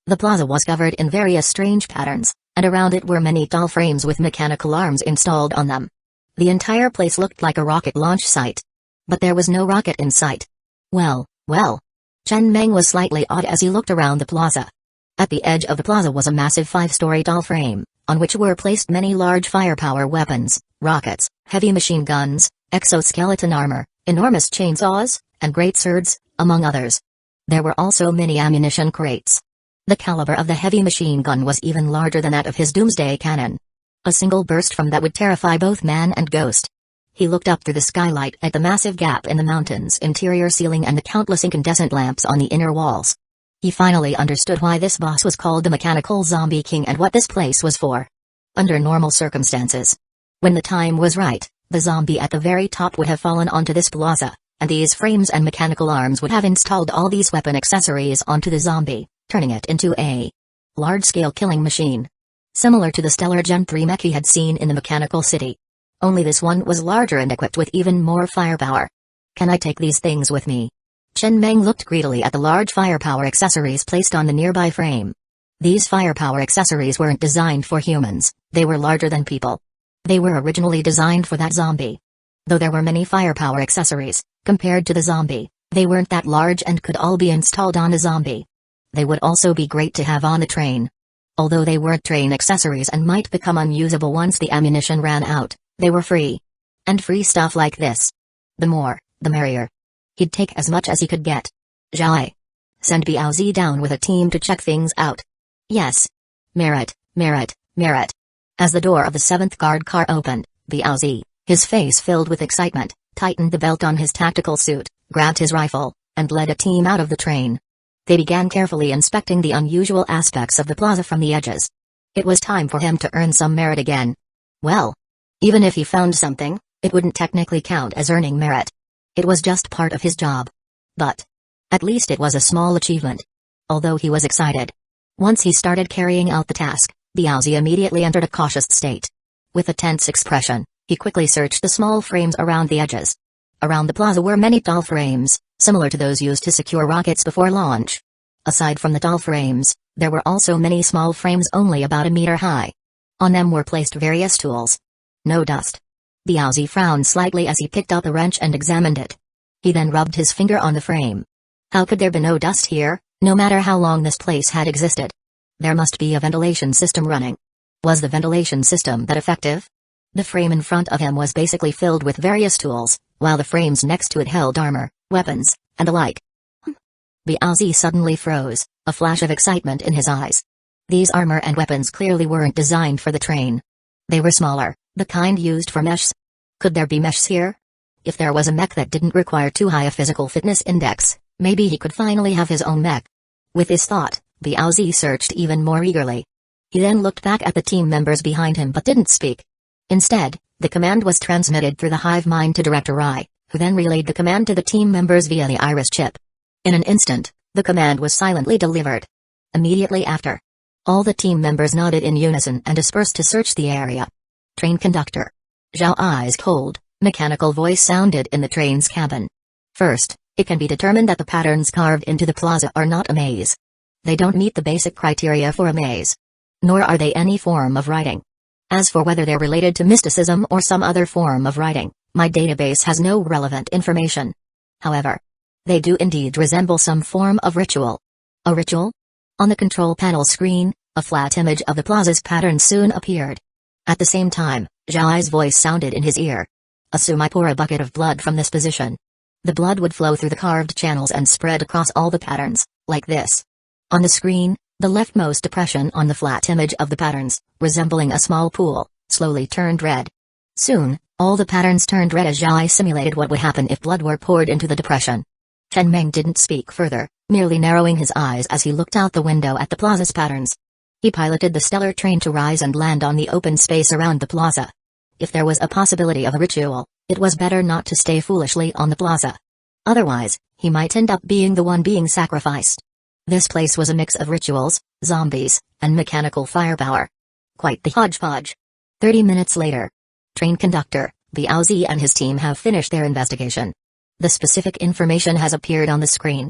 The plaza was covered in various strange patterns, and around it were many tall frames with mechanical arms installed on them. The entire place looked like a rocket launch site. But there was no rocket in sight. Well. Chen Meng was slightly awed as he looked around the plaza. At the edge of the plaza was a massive 5-story tall frame, on which were placed many large firepower weapons, rockets, heavy machine guns, exoskeleton armor, enormous chainsaws, and great swords, among others. There were also many ammunition crates. The caliber of the heavy machine gun was even larger than that of his Doomsday cannon. A single burst from that would terrify both man and ghost. He looked up through the skylight at the massive gap in the mountain's interior ceiling and the countless incandescent lamps on the inner walls. He finally understood why this boss was called the Mechanical Zombie King and what this place was for. Under normal circumstances, when the time was right, the zombie at the very top would have fallen onto this plaza, and these frames and mechanical arms would have installed all these weapon accessories onto the zombie, turning it into a large-scale killing machine. Similar to the stellar Gen 3 mech he had seen in the Mechanical City. Only this one was larger and equipped with even more firepower. Can I take these things with me? Chen Meng looked greedily at the large firepower accessories placed on the nearby frame. These firepower accessories weren't designed for humans, they were larger than people. They were originally designed for that zombie. Though there were many firepower accessories, compared to the zombie, they weren't that large and could all be installed on a zombie. They would also be great to have on the train. Although they weren't train accessories and might become unusable once the ammunition ran out, they were free. And free stuff like this. The more, the merrier. He'd take as much as he could get. Zhai. Send Biaozi down with a team to check things out. Yes. Merit. As the door of the 7th guard car opened, Biaozi, his face filled with excitement, tightened the belt on his tactical suit, grabbed his rifle, and led a team out of the train. They began carefully inspecting the unusual aspects of the plaza from the edges. It was time for him to earn some merit again. Well, even if he found something, it wouldn't technically count as earning merit. It was just part of his job. But at least it was a small achievement. Although he was excited. Once he started carrying out the task, Biaozi immediately entered a cautious state. With a tense expression, he quickly searched the small frames around the edges. Around the plaza were many tall frames, similar to those used to secure rockets before launch. Aside from the tall frames, there were also many small frames only about a meter high. On them were placed various tools. No dust. Biaozi frowned slightly as he picked up a wrench and examined it. He then rubbed his finger on the frame. How could there be no dust here, no matter how long this place had existed? There must be a ventilation system running. Was the ventilation system that effective? The frame in front of him was basically filled with various tools, while the frames next to it held armor, weapons, and the like. Biaozi suddenly froze, a flash of excitement in his eyes. These armor and weapons clearly weren't designed for the train. They were smaller, the kind used for mechs. Could there be mechs here? If there was a mech that didn't require too high a physical fitness index, maybe he could finally have his own mech. With this thought, Biaozi searched even more eagerly. He then looked back at the team members behind him but didn't speak. Instead, the command was transmitted through the hive mind to Director Rai, who then relayed the command to the team members via the iris chip. In an instant, the command was silently delivered. Immediately after, all the team members nodded in unison and dispersed to search the area. Train conductor. Zhao, eyes cold, Mechanical voice sounded in the train's cabin. First, it can be determined that the patterns carved into the plaza are not a maze. They don't meet the basic criteria for a maze. Nor are they any form of writing. As for whether they're related to mysticism or some other form of writing, my database has no relevant information. However, they do indeed resemble some form of ritual. A ritual? On the control panel screen, a flat image of the plaza's pattern soon appeared. At the same time, Zhao voice sounded in his ear. Assume I pour a bucket of blood from this position. The blood would flow through the carved channels and spread across all the patterns, like this. On the screen, the leftmost depression on the flat image of the patterns, resembling a small pool, slowly turned red. Soon, all the patterns turned red as Zhao simulated what would happen if blood were poured into the depression. Chen Meng didn't speak further, merely narrowing his eyes as he looked out the window at the plaza's patterns. He piloted the stellar train to rise and land on the open space around the plaza. If there was a possibility of a ritual, it was better not to stay foolishly on the plaza. Otherwise, he might end up being the one being sacrificed. This place was a mix of rituals, zombies, and mechanical firepower. Quite the hodgepodge. 30 minutes later. Train conductor, Biaozi and his team have finished their investigation. The specific information has appeared on the screen.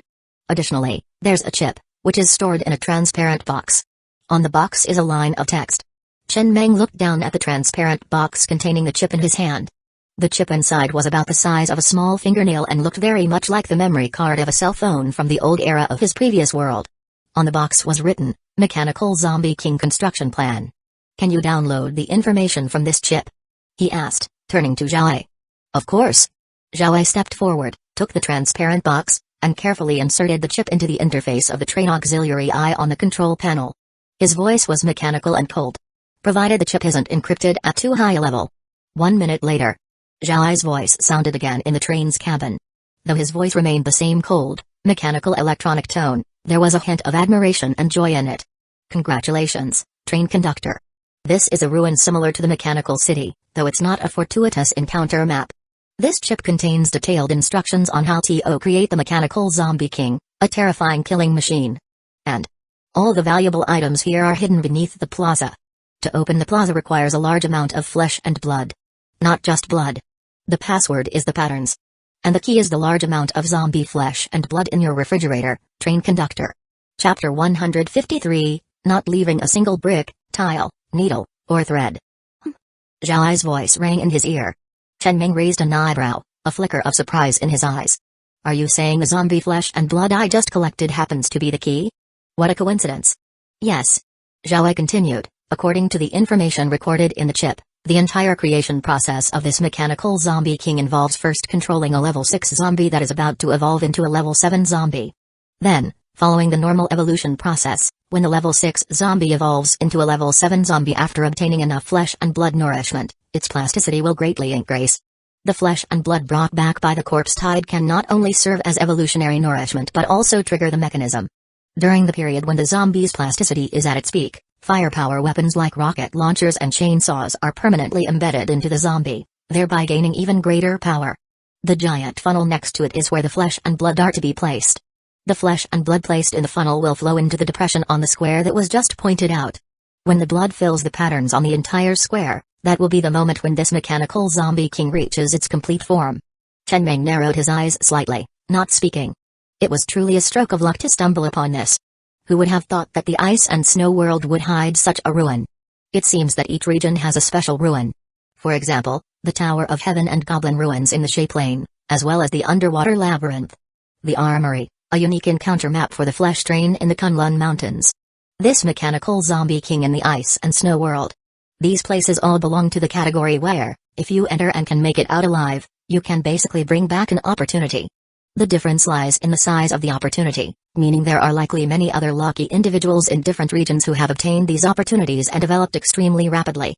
Additionally, there's a chip, which is stored in a transparent box. On the box is a line of text. Chen Meng looked down at the transparent box containing the chip in his hand. The chip inside was about the size of a small fingernail and looked very much like the memory card of a cell phone from the old era of his previous world. On the box was written, Mechanical Zombie King Construction Plan. Can you download the information from this chip? He asked, turning to Zhao. Of course. Zhao stepped forward, took the transparent box, and carefully inserted the chip into the interface of the train auxiliary eye on the control panel. His voice was mechanical and cold. Provided the chip isn't encrypted at too high a level. 1 minute later. Zhao's voice sounded again in the train's cabin. Though his voice remained the same cold, mechanical electronic tone, there was a hint of admiration and joy in it. Congratulations, train conductor. This is a ruin similar to the mechanical city, though it's not a fortuitous encounter map. This chip contains detailed instructions on how to create the mechanical zombie king, a terrifying killing machine. And all the valuable items here are hidden beneath the plaza. To open the plaza requires a large amount of flesh and blood. Not just blood. The password is the patterns. And the key is the large amount of zombie flesh and blood in your refrigerator, train conductor. Chapter 153, Not leaving a single brick, tile, needle, or thread. Zhao's voice rang in his ear. Chen Meng raised an eyebrow, a flicker of surprise in his eyes. Are you saying the zombie flesh and blood I just collected happens to be the key? What a coincidence. Yes. Zhao continued, according to the information recorded in the chip. The entire creation process of this mechanical zombie king involves first controlling a level 6 zombie that is about to evolve into a level 7 zombie. Then, following the normal evolution process, when the level 6 zombie evolves into a level 7 zombie after obtaining enough flesh and blood nourishment, its plasticity will greatly increase. The flesh and blood brought back by the corpse tide can not only serve as evolutionary nourishment but also trigger the mechanism. During the period when the zombie's plasticity is at its peak, firepower weapons like rocket launchers and chainsaws are permanently embedded into the zombie, thereby gaining even greater power. The giant funnel next to it is where the flesh and blood are to be placed. The flesh and blood placed in the funnel will flow into the depression on the square that was just pointed out. When the blood fills the patterns on the entire square, that will be the moment when this mechanical zombie king reaches its complete form. Chen Meng narrowed his eyes slightly, not speaking. It was truly a stroke of luck to stumble upon this. Who would have thought that the ice and snow world would hide such a ruin? It seems that each region has a special ruin. For example, the Tower of Heaven and Goblin ruins in the Shay Plain, as well as the underwater labyrinth. The Armory, a unique encounter map for the flesh train in the Kunlun Mountains. This mechanical zombie king in the ice and snow world. These places all belong to the category where, if you enter and can make it out alive, you can basically bring back an opportunity. The difference lies in the size of the opportunity, meaning there are likely many other lucky individuals in different regions who have obtained these opportunities and developed extremely rapidly.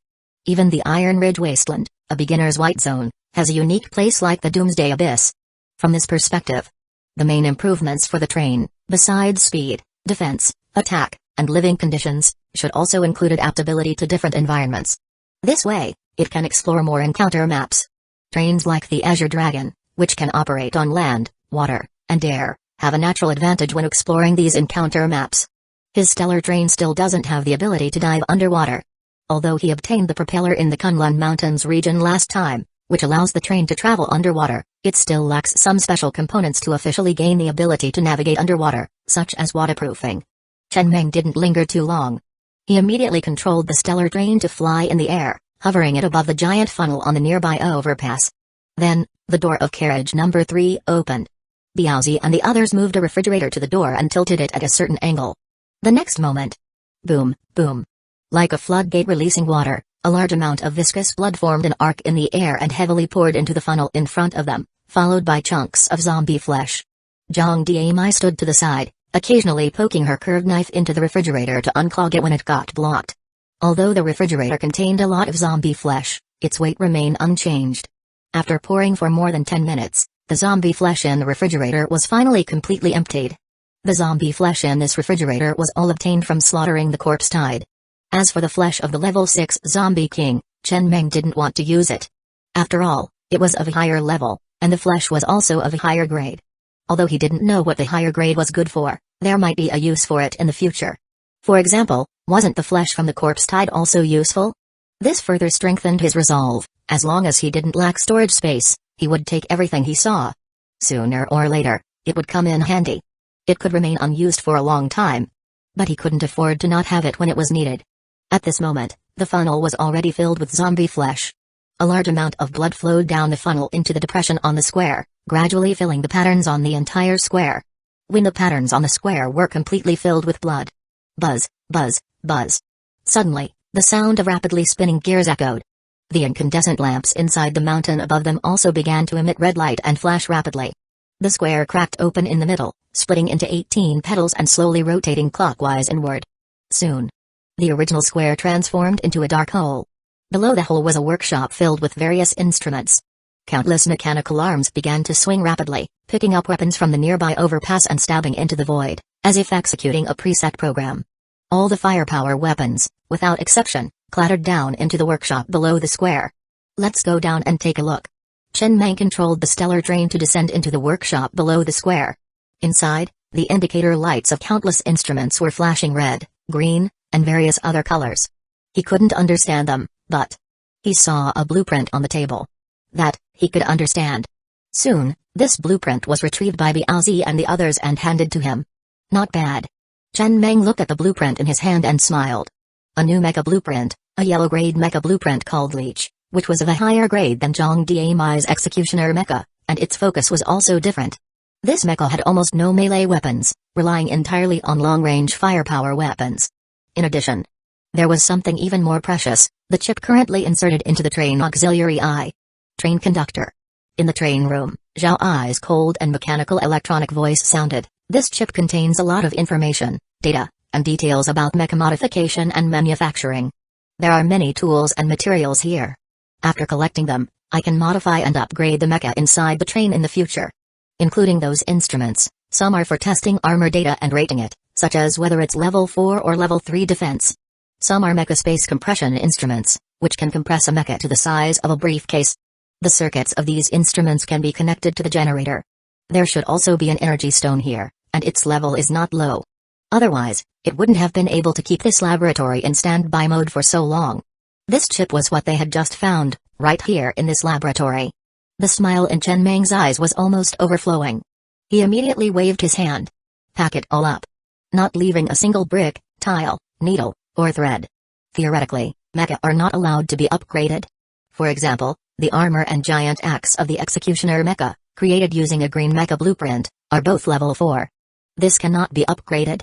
Even the Iron Ridge Wasteland, a beginner's white zone, has a unique place like the Doomsday Abyss. From this perspective, the main improvements for the train, besides speed, defense, attack, and living conditions, should also include adaptability to different environments. This way, it can explore more encounter maps. Trains like the Azure Dragon, which can operate on land, water, and air, have a natural advantage when exploring these encounter maps. His stellar train still doesn't have the ability to dive underwater. Although he obtained the propeller in the Kunlun Mountains region last time, which allows the train to travel underwater. It still lacks some special components to officially gain the ability to navigate underwater, such as waterproofing. Chen Meng didn't linger too long. He immediately controlled the stellar train to fly in the air, hovering it above the giant funnel on the nearby overpass. Then, the door of carriage number 3 opened. Biaozi and the others moved a refrigerator to the door and tilted it at a certain angle. The next moment, boom, boom. Like a floodgate releasing water, a large amount of viscous blood formed an arc in the air and heavily poured into the funnel in front of them, followed by chunks of zombie flesh. Zhang Diamai stood to the side, occasionally poking her curved knife into the refrigerator to unclog it when it got blocked. Although the refrigerator contained a lot of zombie flesh, its weight remained unchanged. After pouring for more than 10 minutes, the zombie flesh in the refrigerator was finally completely emptied. The zombie flesh in this refrigerator was all obtained from slaughtering the corpse tide. As for the flesh of the level 6 zombie king, Chen Meng didn't want to use it. After all, it was of a higher level, and the flesh was also of a higher grade. Although he didn't know what the higher grade was good for, there might be a use for it in the future. For example, wasn't the flesh from the corpse tide also useful? This further strengthened his resolve. As long as he didn't lack storage space, he would take everything he saw. Sooner or later, it would come in handy. It could remain unused for a long time. But he couldn't afford to not have it when it was needed. At this moment, the funnel was already filled with zombie flesh. A large amount of blood flowed down the funnel into the depression on the square, gradually filling the patterns on the entire square. When the patterns on the square were completely filled with blood. Buzz, buzz, buzz. Suddenly, the sound of rapidly spinning gears echoed. The incandescent lamps inside the mountain above them also began to emit red light and flash rapidly. The square cracked open in the middle, splitting into 18 petals and slowly rotating clockwise inward. Soon, the original square transformed into a dark hole. Below the hole was a workshop filled with various instruments. Countless mechanical arms began to swing rapidly, picking up weapons from the nearby overpass and stabbing into the void, as if executing a preset program. All the firepower weapons, without exception, clattered down into the workshop below the square. Let's go down and take a look. Chen Meng controlled the stellar train to descend into the workshop below the square. Inside, the indicator lights of countless instruments were flashing red, green, and various other colors. He couldn't understand them, but he saw a blueprint on the table. That, he could understand. Soon, this blueprint was retrieved by Biaozi and the others and handed to him. Not bad. Chen Meng looked at the blueprint in his hand and smiled. A new mecha blueprint, a yellow-grade mecha blueprint called Bleach, which was of a higher grade than Zhang Diamai's executioner mecha, and its focus was also different. This mecha had almost no melee weapons, relying entirely on long-range firepower weapons. In addition, there was something even more precious, the chip currently inserted into the train auxiliary eye. Train conductor. In the train room, Zhao Ai's cold and mechanical electronic voice sounded. This chip contains a lot of information, data, and details about mecha modification and manufacturing. There are many tools and materials here. After collecting them, I can modify and upgrade the mecha inside the train in the future. Including those instruments, some are for testing armor data and rating it, such as whether it's level 4 or level 3 defense. Some are mecha space compression instruments, which can compress a mecha to the size of a briefcase. The circuits of these instruments can be connected to the generator. There should also be an energy stone here, and its level is not low. Otherwise, it wouldn't have been able to keep this laboratory in standby mode for so long. This chip was what they had just found, right here in this laboratory. The smile in Chen Meng's eyes was almost overflowing. He immediately waved his hand. Pack it all up. Not leaving a single brick, tile, needle, or thread. Theoretically, mecha are not allowed to be upgraded. For example, the armor and giant axe of the executioner mecha, created using a green mecha blueprint, are both level 4. This cannot be upgraded.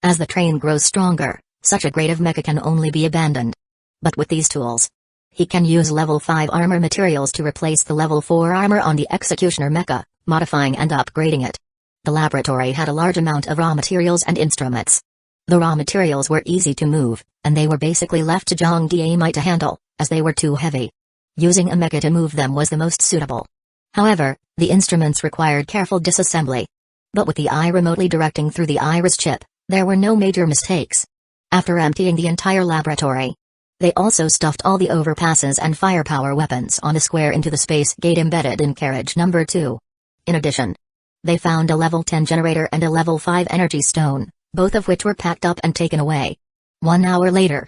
As the train grows stronger, such a grade of mecha can only be abandoned. But with these tools, he can use level 5 armor materials to replace the level 4 armor on the executioner mecha, modifying and upgrading it. The laboratory had a large amount of raw materials and instruments. The raw materials were easy to move, and they were basically left to Zhang Diamai to handle, as they were too heavy. Using a mecha to move them was the most suitable. However, the instruments required careful disassembly. But with the eye remotely directing through the iris chip, there were no major mistakes. After emptying the entire laboratory, they also stuffed all the overpasses and firepower weapons on the square into the space gate embedded in carriage number 2. In addition, they found a level 10 generator and a level 5 energy stone, both of which were packed up and taken away. 1 hour later,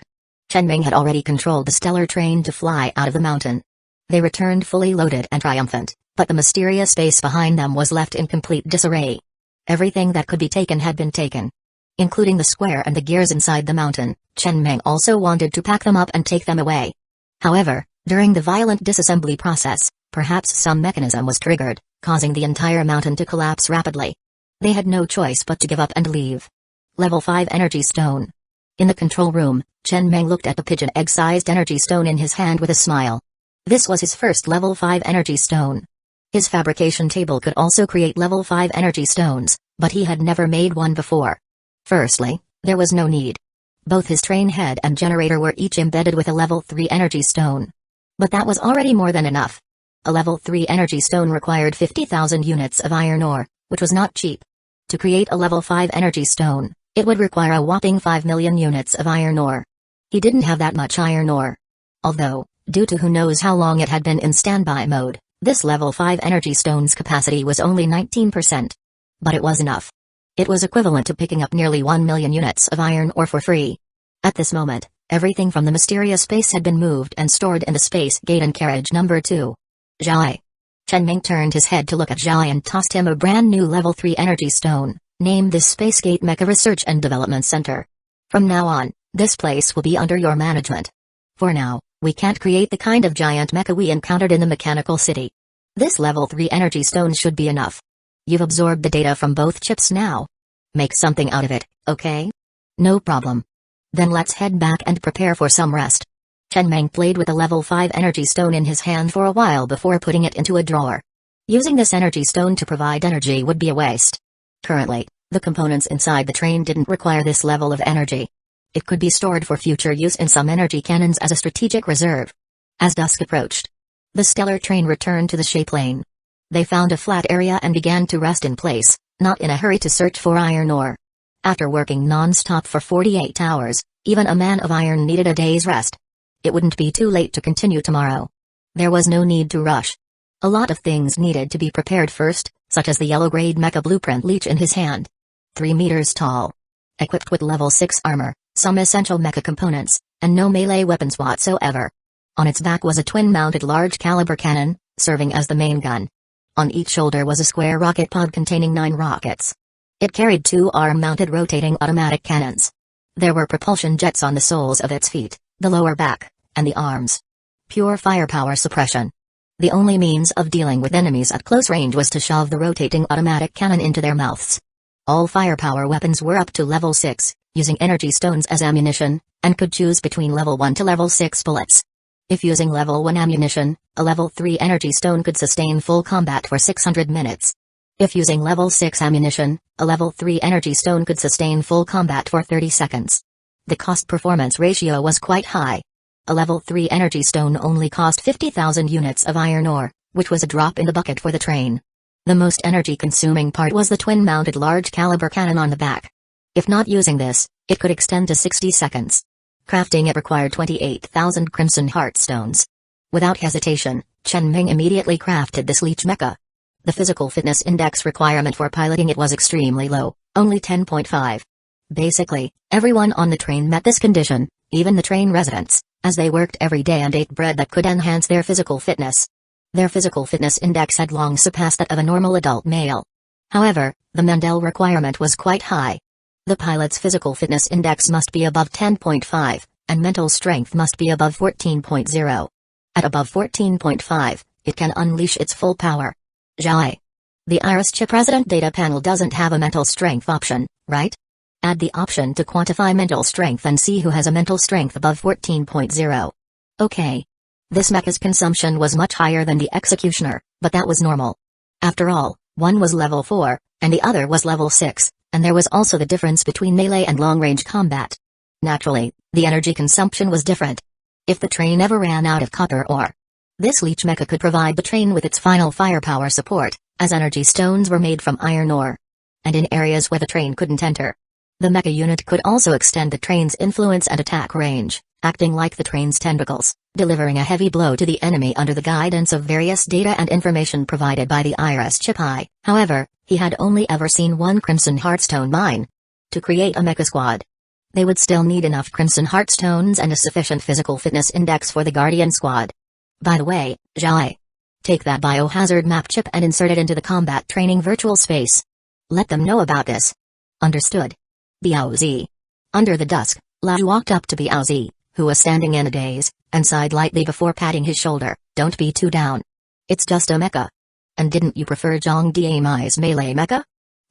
Chen Meng had already controlled the stellar train to fly out of the mountain. They returned fully loaded and triumphant, but the mysterious space behind them was left in complete disarray. Everything that could be taken had been taken, including the square and the gears inside the mountain. Chen Meng also wanted to pack them up and take them away. However, during the violent disassembly process, perhaps some mechanism was triggered, causing the entire mountain to collapse rapidly. They had no choice but to give up and leave. Level 5 Energy Stone. In the control room, Chen Meng looked at the pigeon egg-sized energy stone in his hand with a smile. This was his first level 5 energy stone. His fabrication table could also create level 5 energy stones, but he had never made one before. Firstly, there was no need. Both his train head and generator were each embedded with a level 3 energy stone. But that was already more than enough. A level 3 energy stone required 50,000 units of iron ore, which was not cheap. To create a level 5 energy stone, it would require a whopping 5 million units of iron ore. He didn't have that much iron ore. Although, due to who knows how long it had been in standby mode, this level 5 energy stone's capacity was only 19%. But it was enough. It was equivalent to picking up nearly 1 million units of iron ore for free. At this moment, everything from the mysterious space had been moved and stored in the space gate and carriage number 2. Zhai. Chen Ming turned his head to look at Zhai and tossed him a brand new level 3 energy stone. Name this Space Gate Mecha Research and Development Center. From now on, this place will be under your management. For now, we can't create the kind of giant mecha we encountered in the mechanical city. This level 3 energy stone should be enough. You've absorbed the data from both chips now. Make something out of it, okay? No problem. Then let's head back and prepare for some rest. Chen Meng played with a level 5 energy stone in his hand for a while before putting it into a drawer. Using this energy stone to provide energy would be a waste. Currently, the components inside the train didn't require this level of energy. It could be stored for future use in some energy cannons as a strategic reserve. As dusk approached, the stellar train returned to the shape lane. They found a flat area and began to rest in place, not in a hurry to search for iron ore. After working non-stop for 48 hours, even a man of iron needed a day's rest. It wouldn't be too late to continue tomorrow. There was no need to rush. A lot of things needed to be prepared first, such as the yellow-grade mecha blueprint leech in his hand. 3 meters tall. Equipped with level 6 armor, some essential mecha components, and no melee weapons whatsoever. On its back was a twin-mounted large-caliber cannon, serving as the main gun. On each shoulder was a square rocket pod containing 9 rockets. It carried 2 arm-mounted rotating automatic cannons. There were propulsion jets on the soles of its feet, the lower back, and the arms. Pure firepower suppression. The only means of dealing with enemies at close range was to shove the rotating automatic cannon into their mouths. All firepower weapons were up to level 6, using energy stones as ammunition, and could choose between level 1 to level 6 bullets. If using level 1 ammunition, a level 3 energy stone could sustain full combat for 600 minutes. If using level 6 ammunition, a level 3 energy stone could sustain full combat for 30 seconds. The cost-performance ratio was quite high. A level 3 energy stone only cost 50,000 units of iron ore, which was a drop in the bucket for the train. The most energy-consuming part was the twin-mounted large-caliber cannon on the back. If not using this, it could extend to 60 seconds. Crafting it required 28,000 Crimson Heart stones. Without hesitation, Chen Ming immediately crafted this leech mecha. The physical fitness index requirement for piloting it was extremely low, only 10.5. Basically, everyone on the train met this condition, even the train residents, as they worked every day and ate bread that could enhance their physical fitness. Their physical fitness index had long surpassed that of a normal adult male. However, the Mendel requirement was quite high. The pilot's physical fitness index must be above 10.5, and mental strength must be above 14.0. At above 14.5, it can unleash its full power. Zhai. The Iris Chip Resident Data Panel doesn't have a mental strength option, right? Add the option to quantify mental strength and see who has a mental strength above 14.0. Okay. This mecha's consumption was much higher than the Executioner, but that was normal. After all, one was level 4, and the other was level 6, and there was also the difference between melee and long-range combat. Naturally, the energy consumption was different. If the train ever ran out of copper ore, this leech mecha could provide the train with its final firepower support, as energy stones were made from iron ore. And in areas where the train couldn't enter, the mecha unit could also extend the train's influence and attack range, acting like the train's tentacles, delivering a heavy blow to the enemy under the guidance of various data and information provided by the Iris Chip Eye. However, he had only ever seen one Crimson Heartstone mine. To create a mecha squad, they would still need enough Crimson Heartstones and a sufficient physical fitness index for the Guardian squad. By the way, Zhai. Take that biohazard map chip and insert it into the combat training virtual space. Let them know about this. Understood. Biaozi. Under the dusk, Lao walked up to Biaozi, who was standing in a daze, and sighed lightly before patting his shoulder. Don't be too down. It's just a mecha. And didn't you prefer Zhang Diamai's melee mecha?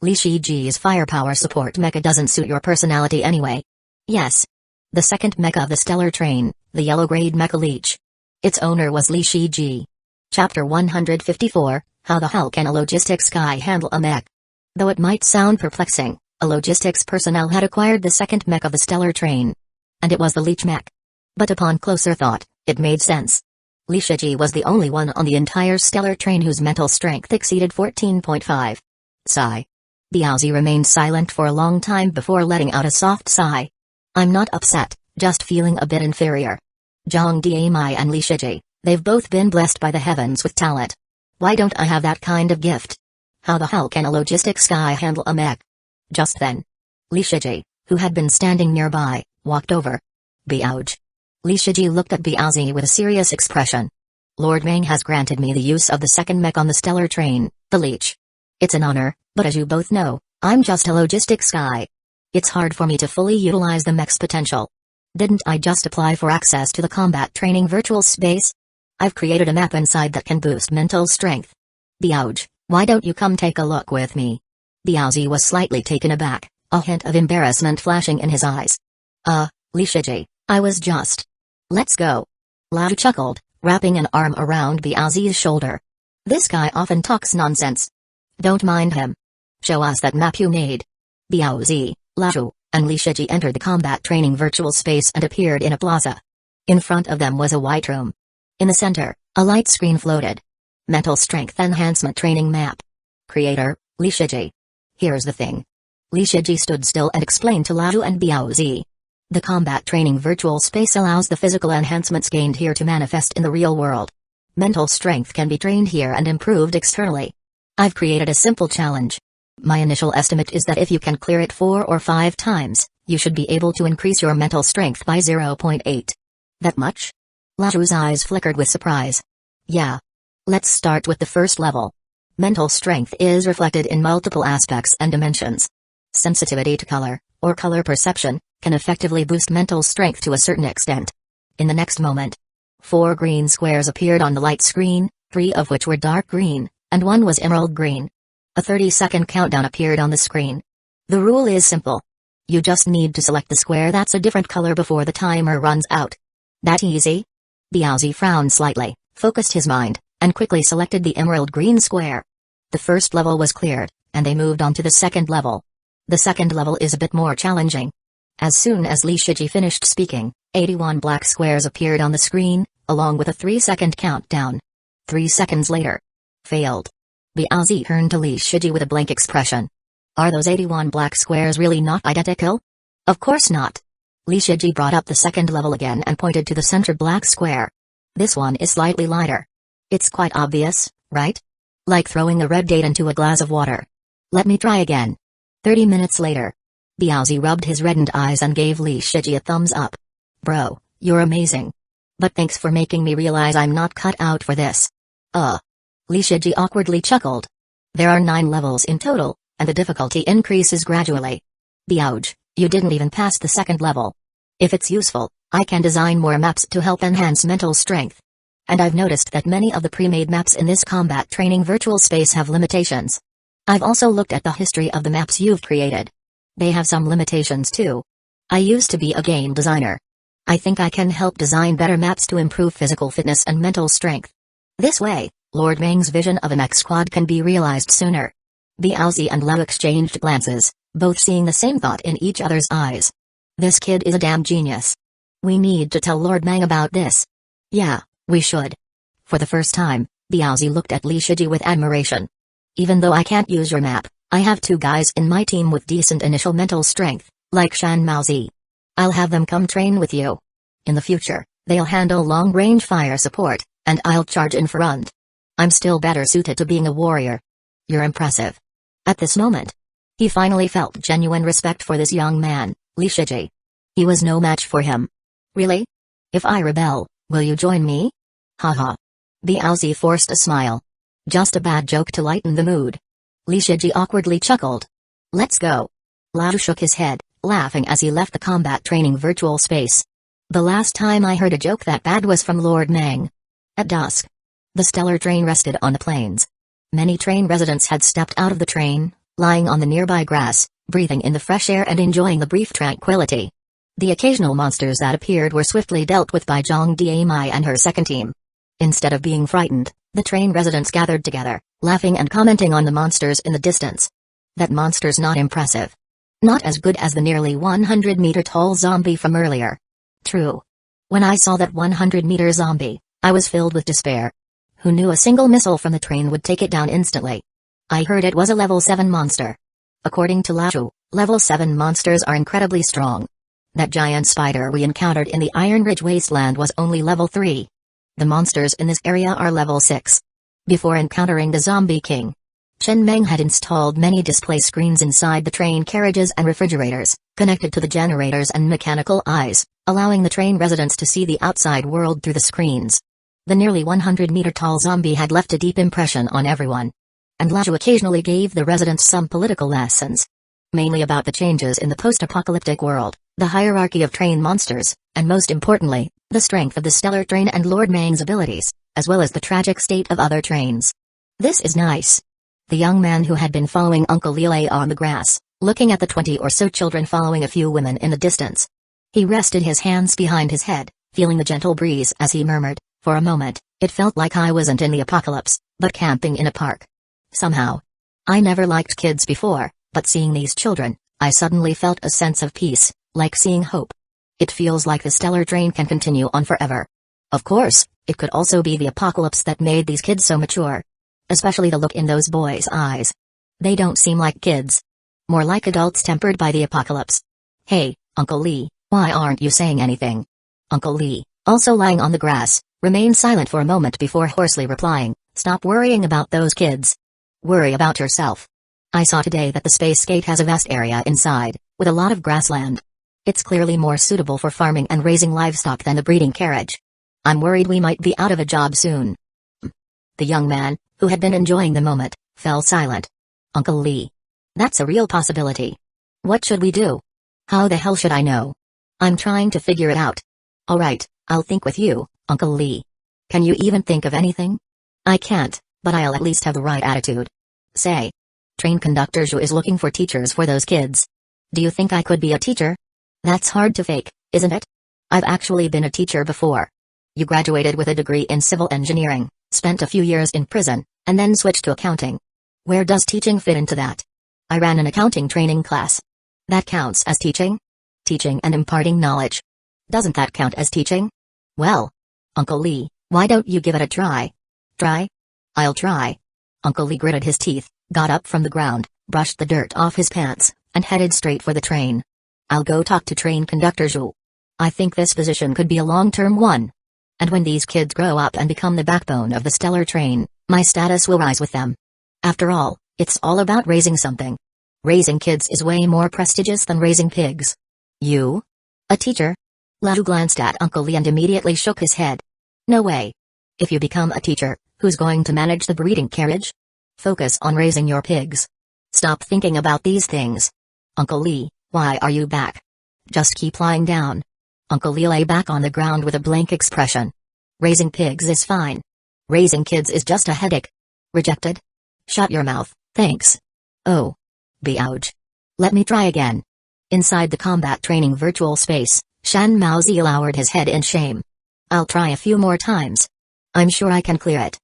Li Shiji's firepower support mecha doesn't suit your personality anyway. Yes. The second mecha of the stellar train, the yellow-grade mecha leech. Its owner was Li Shiji. Chapter 154, How the hell can a logistics guy handle a mech? Though it might sound perplexing, a logistics personnel had acquired the second mech of the stellar train. And it was the leech mech. But upon closer thought, it made sense. Li Shiji was the only one on the entire stellar train whose mental strength exceeded 14.5. Sigh. Biaozi remained silent for a long time before letting out a soft sigh. I'm not upset, just feeling a bit inferior. Zhang Diamai and Li Shiji, they've both been blessed by the heavens with talent. Why don't I have that kind of gift? How the hell can a logistics guy handle a mech? Just then, Li Shiji, who had been standing nearby, walked over. Biaoj. Li Shiji looked at Biaozi with a serious expression. Lord Meng has granted me the use of the second mech on the stellar train, the leech. It's an honor, but as you both know, I'm just a logistics guy. It's hard for me to fully utilize the mech's potential. Didn't I just apply for access to the combat training virtual space? I've created a map inside that can boost mental strength. Biaoj, why don't you come take a look with me? Biaozi was slightly taken aback, a hint of embarrassment flashing in his eyes. Li Shiji, I was just... Let's go. Lao chuckled, wrapping an arm around Biaozi's shoulder. This guy often talks nonsense. Don't mind him. Show us that map you made. Biaozi, Lao, and Li Shiji entered the combat training virtual space and appeared in a plaza. In front of them was a white room. In the center, a light screen floated. Mental Strength Enhancement Training Map. Creator, Li Shiji. Here's the thing. Li Shiji stood still and explained to Lao and Biaozi. The combat training virtual space allows the physical enhancements gained here to manifest in the real world. Mental strength can be trained here and improved externally. I've created a simple challenge. My initial estimate is that if you can clear it 4 or 5 times, you should be able to increase your mental strength by 0.8. That much? Lao's eyes flickered with surprise. Yeah. Let's start with the first level. Mental strength is reflected in multiple aspects and dimensions. Sensitivity to color, or color perception, can effectively boost mental strength to a certain extent. In the next moment, 4 green squares appeared on the light screen, 3 of which were dark green, and 1 was emerald green. A 30-second countdown appeared on the screen. The rule is simple. You just need to select the square that's a different color before the timer runs out. That easy? Biaozi frowned slightly, focused his mind, and quickly selected the emerald green square. The first level was cleared, and they moved on to the second level. The second level is a bit more challenging. As soon as Li Shiji finished speaking, 81 black squares appeared on the screen, along with a 3-second countdown. 3 seconds later. Failed. Biaozi turned to Li Shiji with a blank expression. Are those 81 black squares really not identical? Of course not. Li Shiji brought up the second level again and pointed to the center black square. This one is slightly lighter. It's quite obvious, right? Like throwing a red date into a glass of water. Let me try again. 30 minutes later. Biaozi rubbed his reddened eyes and gave Li Shiji a thumbs up. Bro, you're amazing. But thanks for making me realize I'm not cut out for this. Li Shiji awkwardly chuckled. There are 9 levels in total, and the difficulty increases gradually. Biaoj, you didn't even pass the second level. If it's useful, I can design more maps to help enhance mental strength. And I've noticed that many of the pre-made maps in this combat training virtual space have limitations. I've also looked at the history of the maps you've created. They have some limitations too. I used to be a game designer. I think I can help design better maps to improve physical fitness and mental strength. This way, Lord Meng's vision of an X squad can be realized sooner. Biaozi and Lao exchanged glances, both seeing the same thought in each other's eyes. This kid is a damn genius. We need to tell Lord Meng about this. Yeah, we should. For the first time, Biaozi looked at Li Shiji with admiration. Even though I can't use your map, I have 2 guys in my team with decent initial mental strength, like Shan Maozi. I'll have them come train with you. In the future, they'll handle long-range fire support, and I'll charge in front. I'm still better suited to being a warrior. You're impressive. At this moment, he finally felt genuine respect for this young man, Li Shiji. He was no match for him. Really? If I rebel, will you join me? Haha. Biaozi forced a smile. Just a bad joke to lighten the mood. Li Shiji awkwardly chuckled. Let's go. Lao shook his head, laughing as he left the combat training virtual space. The last time I heard a joke that bad was from Lord Mang. At dusk, the stellar train rested on the plains. Many train residents had stepped out of the train, lying on the nearby grass, breathing in the fresh air and enjoying the brief tranquility. The occasional monsters that appeared were swiftly dealt with by Zhang Diamai and her second team. Instead of being frightened, the train residents gathered together, laughing and commenting on the monsters in the distance. That monster's not impressive. Not as good as the nearly 100-meter tall zombie from earlier. True. When I saw that 100-meter zombie, I was filled with despair. Who knew a single missile from the train would take it down instantly? I heard it was a level 7 monster. According to Lao, level 7 monsters are incredibly strong. That giant spider we encountered in the Iron Ridge Wasteland was only level 3. The monsters in this area are level 6. Before encountering the Zombie King, Chen Meng had installed many display screens inside the train carriages and refrigerators, connected to the generators and mechanical eyes, allowing the train residents to see the outside world through the screens. The nearly 100-meter tall zombie had left a deep impression on everyone. And Lao occasionally gave the residents some political lessons. Mainly about the changes in the post-apocalyptic world, the hierarchy of train monsters, and most importantly, the strength of the stellar train and Lord Mang's abilities, as well as the tragic state of other trains. This is nice. The young man who had been following Uncle Li lay on the grass, looking at the 20 or so children following a few women in the distance. He rested his hands behind his head, feeling the gentle breeze as he murmured, for a moment, it felt like I wasn't in the apocalypse, but camping in a park. Somehow. I never liked kids before, but seeing these children, I suddenly felt a sense of peace, like seeing hope. It feels like the stellar train can continue on forever. Of course, it could also be the apocalypse that made these kids so mature. Especially the look in those boys' eyes. They don't seem like kids. More like adults tempered by the apocalypse. Hey, Uncle Li, why aren't you saying anything? Uncle Li, also lying on the grass, remained silent for a moment before hoarsely replying, stop worrying about those kids. Worry about yourself. I saw today that the space gate has a vast area inside, with a lot of grassland. It's clearly more suitable for farming and raising livestock than the breeding carriage. I'm worried we might be out of a job soon. The young man, who had been enjoying the moment, fell silent. Uncle Li. That's a real possibility. What should we do? How the hell should I know? I'm trying to figure it out. Alright, I'll think with you, Uncle Li. Can you even think of anything? I can't, but I'll at least have the right attitude. Say. Train conductor Zhu is looking for teachers for those kids. Do you think I could be a teacher? That's hard to fake, isn't it? I've actually been a teacher before. You graduated with a degree in civil engineering, spent a few years in prison, and then switched to accounting. Where does teaching fit into that? I ran an accounting training class. That counts as teaching? Teaching and imparting knowledge. Doesn't that count as teaching? Well, Uncle Li, why don't you give it a try? Try? I'll try. Uncle Li gritted his teeth, got up from the ground, brushed the dirt off his pants, and headed straight for the train. I'll go talk to train conductor Zhu. I think this position could be a long-term one. And when these kids grow up and become the backbone of the stellar train, my status will rise with them. After all, it's all about raising something. Raising kids is way more prestigious than raising pigs. You? A teacher? Lao glanced at Uncle Li and immediately shook his head. No way. If you become a teacher, who's going to manage the breeding carriage? Focus on raising your pigs. Stop thinking about these things. Uncle Li, why are you back? Just keep lying down. Uncle Li lay back on the ground with a blank expression. Raising pigs is fine. Raising kids is just a headache. Rejected? Shut your mouth, thanks. Oh. Ouch. Let me try again. Inside the combat training virtual space, Shan Maozi lowered his head in shame. I'll try a few more times. I'm sure I can clear it.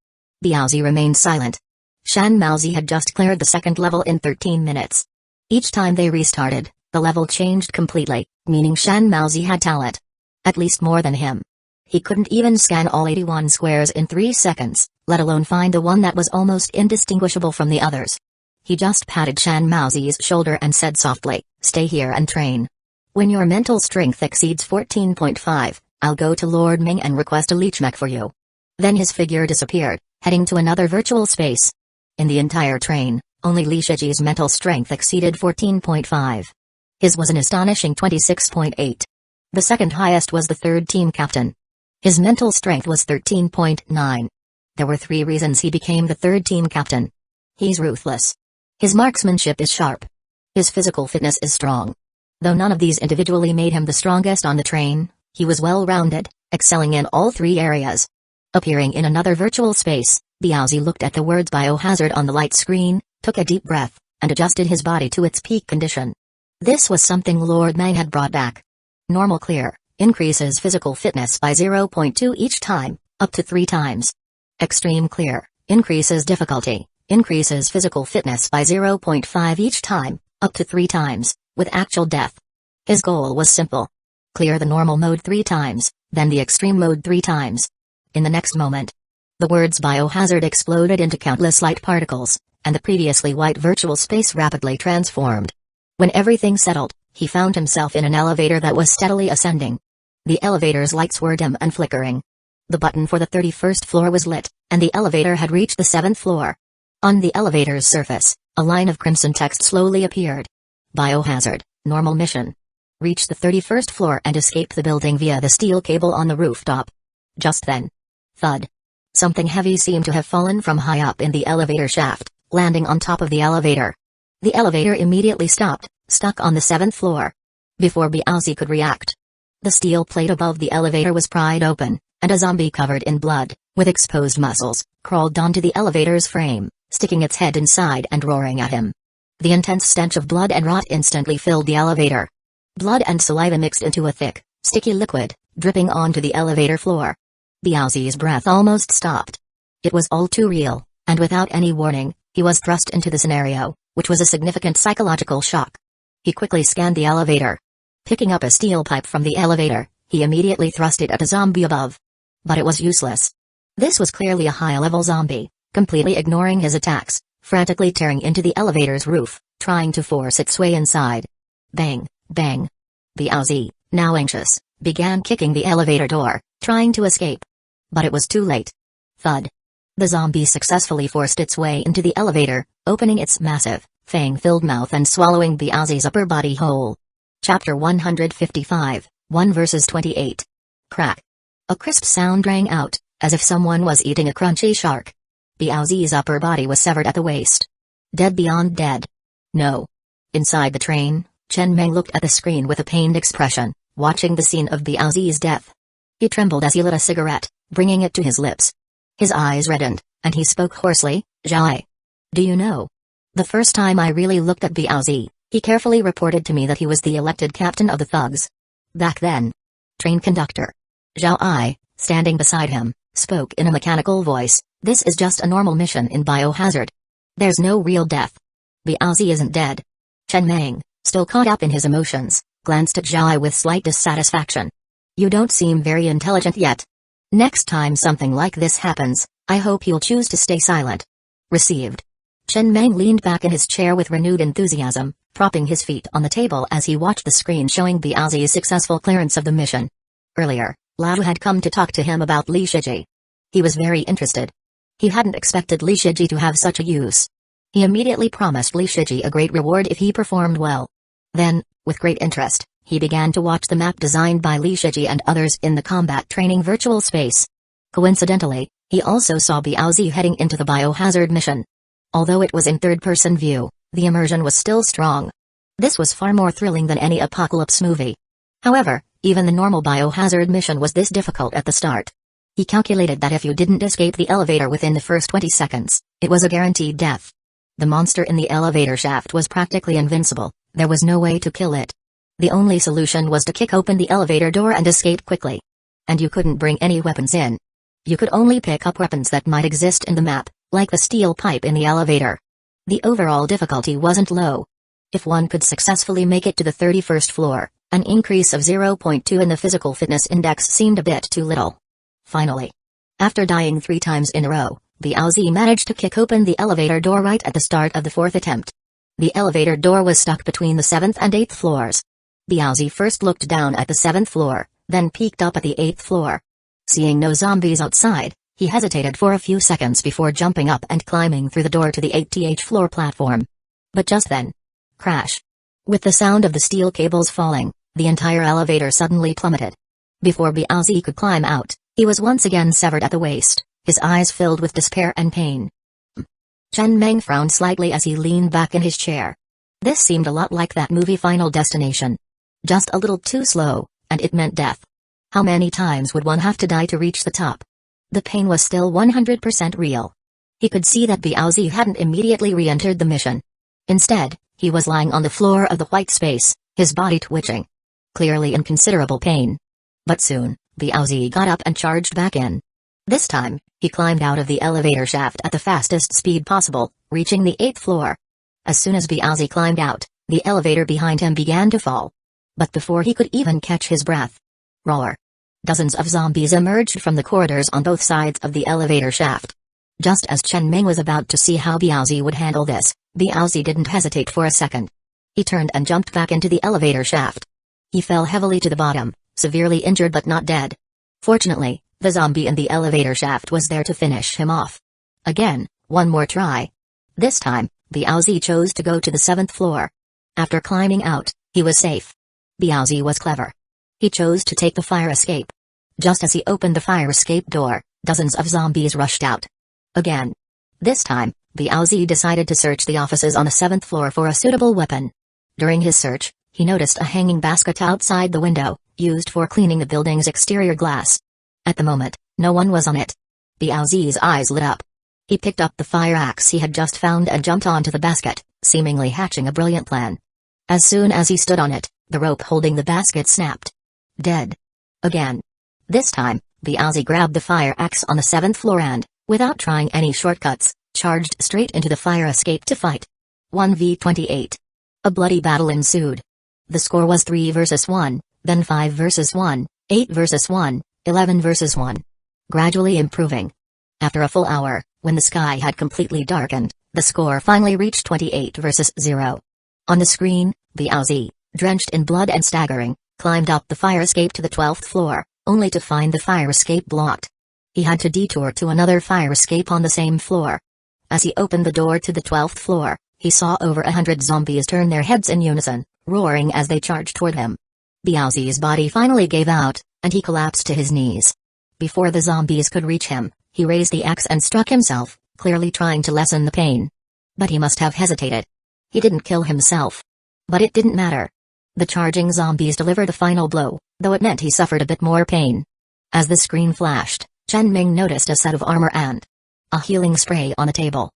Biaozi remained silent. Shan Maozi had just cleared the second level in 13 minutes. Each time they restarted, the level changed completely, meaning Shan Maozi had talent. At least more than him. He couldn't even scan all 81 squares in 3 seconds, let alone find the one that was almost indistinguishable from the others. He just patted Shan Maozi's shoulder and said softly, stay here and train. When your mental strength exceeds 14.5, I'll go to Lord Ming and request a leech mech for you. Then his figure disappeared, heading to another virtual space. In the entire train, only Li Shiji's mental strength exceeded 14.5. His was an astonishing 26.8. The second highest was the third team captain. His mental strength was 13.9. There were 3 reasons he became the third team captain. He's ruthless. His marksmanship is sharp. His physical fitness is strong. Though none of these individually made him the strongest on the train, he was well-rounded, excelling in all 3 areas. Appearing in another virtual space, Biaozi looked at the words biohazard on the light screen, took a deep breath, and adjusted his body to its peak condition. This was something Lord Mang had brought back. Normal clear, increases physical fitness by 0.2 each time, up to 3 times. Extreme clear, increases difficulty, increases physical fitness by 0.5 each time, up to 3 times, with actual death. His goal was simple. Clear the normal mode 3 times, then the extreme mode 3 times. In the next moment, the words biohazard exploded into countless light particles, and the previously white virtual space rapidly transformed. When everything settled, he found himself in an elevator that was steadily ascending. The elevator's lights were dim and flickering. The button for the 31st floor was lit, and the elevator had reached the 7th floor. On the elevator's surface, a line of crimson text slowly appeared. Biohazard, normal mission. Reach the 31st floor and escape the building via the steel cable on the rooftop. Just then. Thud. Something heavy seemed to have fallen from high up in the elevator shaft, landing on top of the elevator. The elevator immediately stopped, stuck on the 7th floor. Before Biaozi could react, the steel plate above the elevator was pried open, and a zombie covered in blood, with exposed muscles, crawled onto the elevator's frame, sticking its head inside and roaring at him. The intense stench of blood and rot instantly filled the elevator. Blood and saliva mixed into a thick, sticky liquid, dripping onto the elevator floor. Biaozi's breath almost stopped. It was all too real, and without any warning, he was thrust into the scenario, which was a significant psychological shock. He quickly scanned the elevator. Picking up a steel pipe from the elevator, he immediately thrust it at a zombie above. But it was useless. This was clearly a high-level zombie, completely ignoring his attacks, frantically tearing into the elevator's roof, trying to force its way inside. Bang, bang. Biaozi, now anxious, began kicking the elevator door, trying to escape. But it was too late. Thud. The zombie successfully forced its way into the elevator, opening its massive, fang-filled mouth and swallowing Biaozi's upper body whole. Chapter 155, 1 verses 28. Crack. A crisp sound rang out, as if someone was eating a crunchy shark. Biaozi's upper body was severed at the waist. Dead beyond dead. No. Inside the train, Chen Meng looked at the screen with a pained expression, watching the scene of Biaozi's death. He trembled as he lit a cigarette, bringing it to his lips. His eyes reddened, and he spoke hoarsely, "Zhai. Do you know? The first time I really looked at Biaozi, he carefully reported to me that he was the elected captain of the thugs. Back then." Train conductor Zhao Ai, standing beside him, spoke in a mechanical voice, "This is just a normal mission in Biohazard. There's no real death. Biaozi isn't dead." Chen Meng, still caught up in his emotions, glanced at Zhao Ai with slight dissatisfaction. "You don't seem very intelligent yet. Next time something like this happens, I hope you'll choose to stay silent." Received. Chen Meng leaned back in his chair with renewed enthusiasm, propping his feet on the table as he watched the screen showing Biaozi's successful clearance of the mission. Earlier, Lao had come to talk to him about Li Shiji. He was very interested. He hadn't expected Li Shiji to have such a use. He immediately promised Li Shiji a great reward if he performed well. Then, with great interest, he began to watch the map designed by Li Shiji and others in the combat training virtual space. Coincidentally, he also saw Biaozi heading into the biohazard mission. Although it was in third-person view, the immersion was still strong. This was far more thrilling than any apocalypse movie. However, even the normal biohazard mission was this difficult at the start. He calculated that if you didn't escape the elevator within the first 20 seconds, it was a guaranteed death. The monster in the elevator shaft was practically invincible, there was no way to kill it. The only solution was to kick open the elevator door and escape quickly. And you couldn't bring any weapons in. You could only pick up weapons that might exist in the map, like the steel pipe in the elevator. The overall difficulty wasn't low. If one could successfully make it to the 31st floor, an increase of 0.2 in the physical fitness index seemed a bit too little. Finally, after dying 3 times in a row, Biaozi managed to kick open the elevator door right at the start of the 4th attempt. The elevator door was stuck between the 7th and 8th floors. Biaozi first looked down at the 7th floor, then peeked up at the 8th floor. Seeing no zombies outside, he hesitated for a few seconds before jumping up and climbing through the door to the 8th floor platform. But just then, crash. With the sound of the steel cables falling, the entire elevator suddenly plummeted. Before Biaozi could climb out, He was once again severed at the waist, his eyes filled with despair and pain. Chen Meng frowned slightly as he leaned back in his chair. This seemed a lot like that movie Final Destination. Just a little too slow, and it meant death. How many times would one have to die to reach the top? The pain was still 100% real. He could see that Biaozi hadn't immediately re-entered the mission. Instead, he was lying on the floor of the white space, his body twitching. Clearly in considerable pain. But soon, Biaozi got up and charged back in. This time, he climbed out of the elevator shaft at the fastest speed possible, reaching the 8th floor. As soon as Biaozi climbed out, the elevator behind him began to fall. But before he could even catch his breath, roar! Dozens of zombies emerged from the corridors on both sides of the elevator shaft. Just as Chen Ming was about to see how Biaozi would handle this, Biaozi didn't hesitate for a second. He turned and jumped back into the elevator shaft. He fell heavily to the bottom, severely injured but not dead. Fortunately, the zombie in the elevator shaft was there to finish him off. Again, one more try. This time, Biaozi chose to go to the 7th floor. After climbing out, he was safe. Biaozi was clever. He chose to take the fire escape. Just as he opened the fire escape door, dozens of zombies rushed out. Again. This time, Biaozi decided to search the offices on the 7th floor for a suitable weapon. During his search, he noticed a hanging basket outside the window, used for cleaning the building's exterior glass. At the moment, no one was on it. Biaozi's eyes lit up. He picked up the fire axe he had just found and jumped onto the basket, seemingly hatching a brilliant plan. As soon as he stood on it, the rope holding the basket snapped. Dead. Again. This time, Biaozi grabbed the fire axe on the 7th floor and, without trying any shortcuts, charged straight into the fire escape to fight. 1v28. A bloody battle ensued. The score was 3 versus 1, then 5 versus 1, 8 versus 1, 11 versus 1. Gradually improving. After a full hour, when the sky had completely darkened, the score finally reached 28 versus 0. On the screen, Biaozi, drenched in blood and staggering, climbed up the fire escape to the 12th floor, only to find the fire escape blocked. He had to detour to another fire escape on the same floor. As he opened the door to the 12th floor, he saw over 100 zombies turn their heads in unison, roaring as they charged toward him. Biaozi's body finally gave out, and he collapsed to his knees. Before the zombies could reach him, he raised the axe and struck himself, clearly trying to lessen the pain. But he must have hesitated. He didn't kill himself. But it didn't matter. The charging zombies delivered a final blow, though it meant he suffered a bit more pain. As the screen flashed, Chen Ming noticed a set of armor and a healing spray on the table.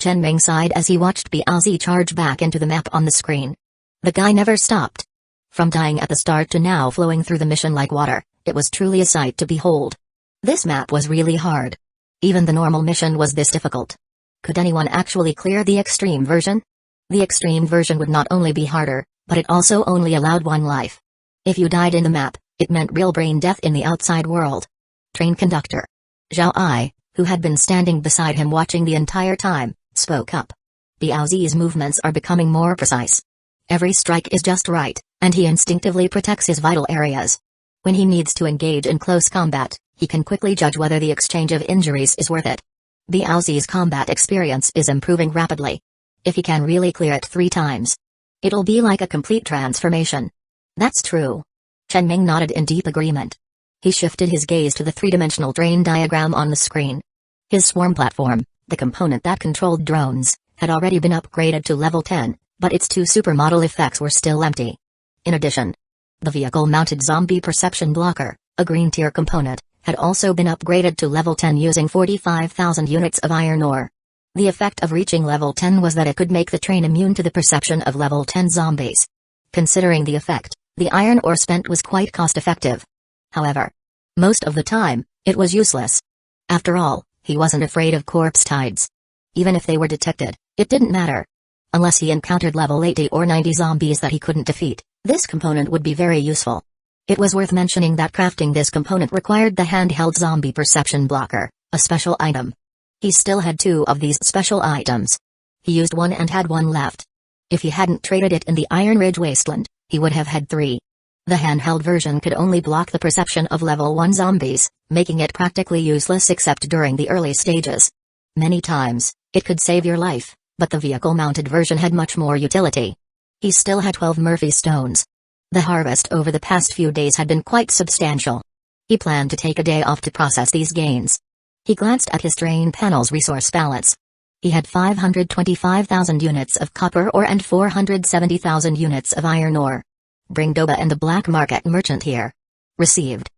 Chen Ming sighed as he watched Biaozi charge back into the map on the screen. The guy never stopped. From dying at the start to now flowing through the mission like water, it was truly a sight to behold. This map was really hard. Even the normal mission was this difficult. Could anyone actually clear the extreme version? The extreme version would not only be harder, but it also only allowed one life. If you died in the map, it meant real brain death in the outside world. Train conductor Zhao Ai, who had been standing beside him watching the entire time, spoke up. Biaozi's movements are becoming more precise. Every strike is just right, and he instinctively protects his vital areas. When he needs to engage in close combat, he can quickly judge whether the exchange of injuries is worth it. Biaozi's combat experience is improving rapidly. If he can really clear it 3 times, it'll be like a complete transformation. That's true. Chen Ming nodded in deep agreement. He shifted his gaze to the 3-dimensional drain diagram on the screen. His swarm platform, the component that controlled drones, had already been upgraded to level 10, but its 2 supermodel effects were still empty. In addition, the vehicle-mounted zombie perception blocker, a green-tier component, had also been upgraded to level 10 using 45,000 units of iron ore. The effect of reaching level 10 was that it could make the train immune to the perception of level 10 zombies. Considering the effect, the iron ore spent was quite cost-effective. However, most of the time, it was useless. After all, he wasn't afraid of corpse tides. Even if they were detected, it didn't matter. Unless he encountered level 80 or 90 zombies that he couldn't defeat, this component would be very useful. It was worth mentioning that crafting this component required the handheld zombie perception blocker, a special item. He still had 2 of these special items. He used 1 and had 1 left. If he hadn't traded it in the Iron Ridge Wasteland, he would have had 3. The handheld version could only block the perception of level 1 zombies, making it practically useless except during the early stages. Many times, it could save your life, but the vehicle-mounted version had much more utility. He still had 12 Murphy stones. The harvest over the past few days had been quite substantial. He planned to take a day off to process these gains. He glanced at his terrain panel's resource balance. He had 525,000 units of copper ore and 470,000 units of iron ore. Bring Doba and the black market merchant here. Received.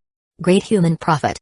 Great human profit.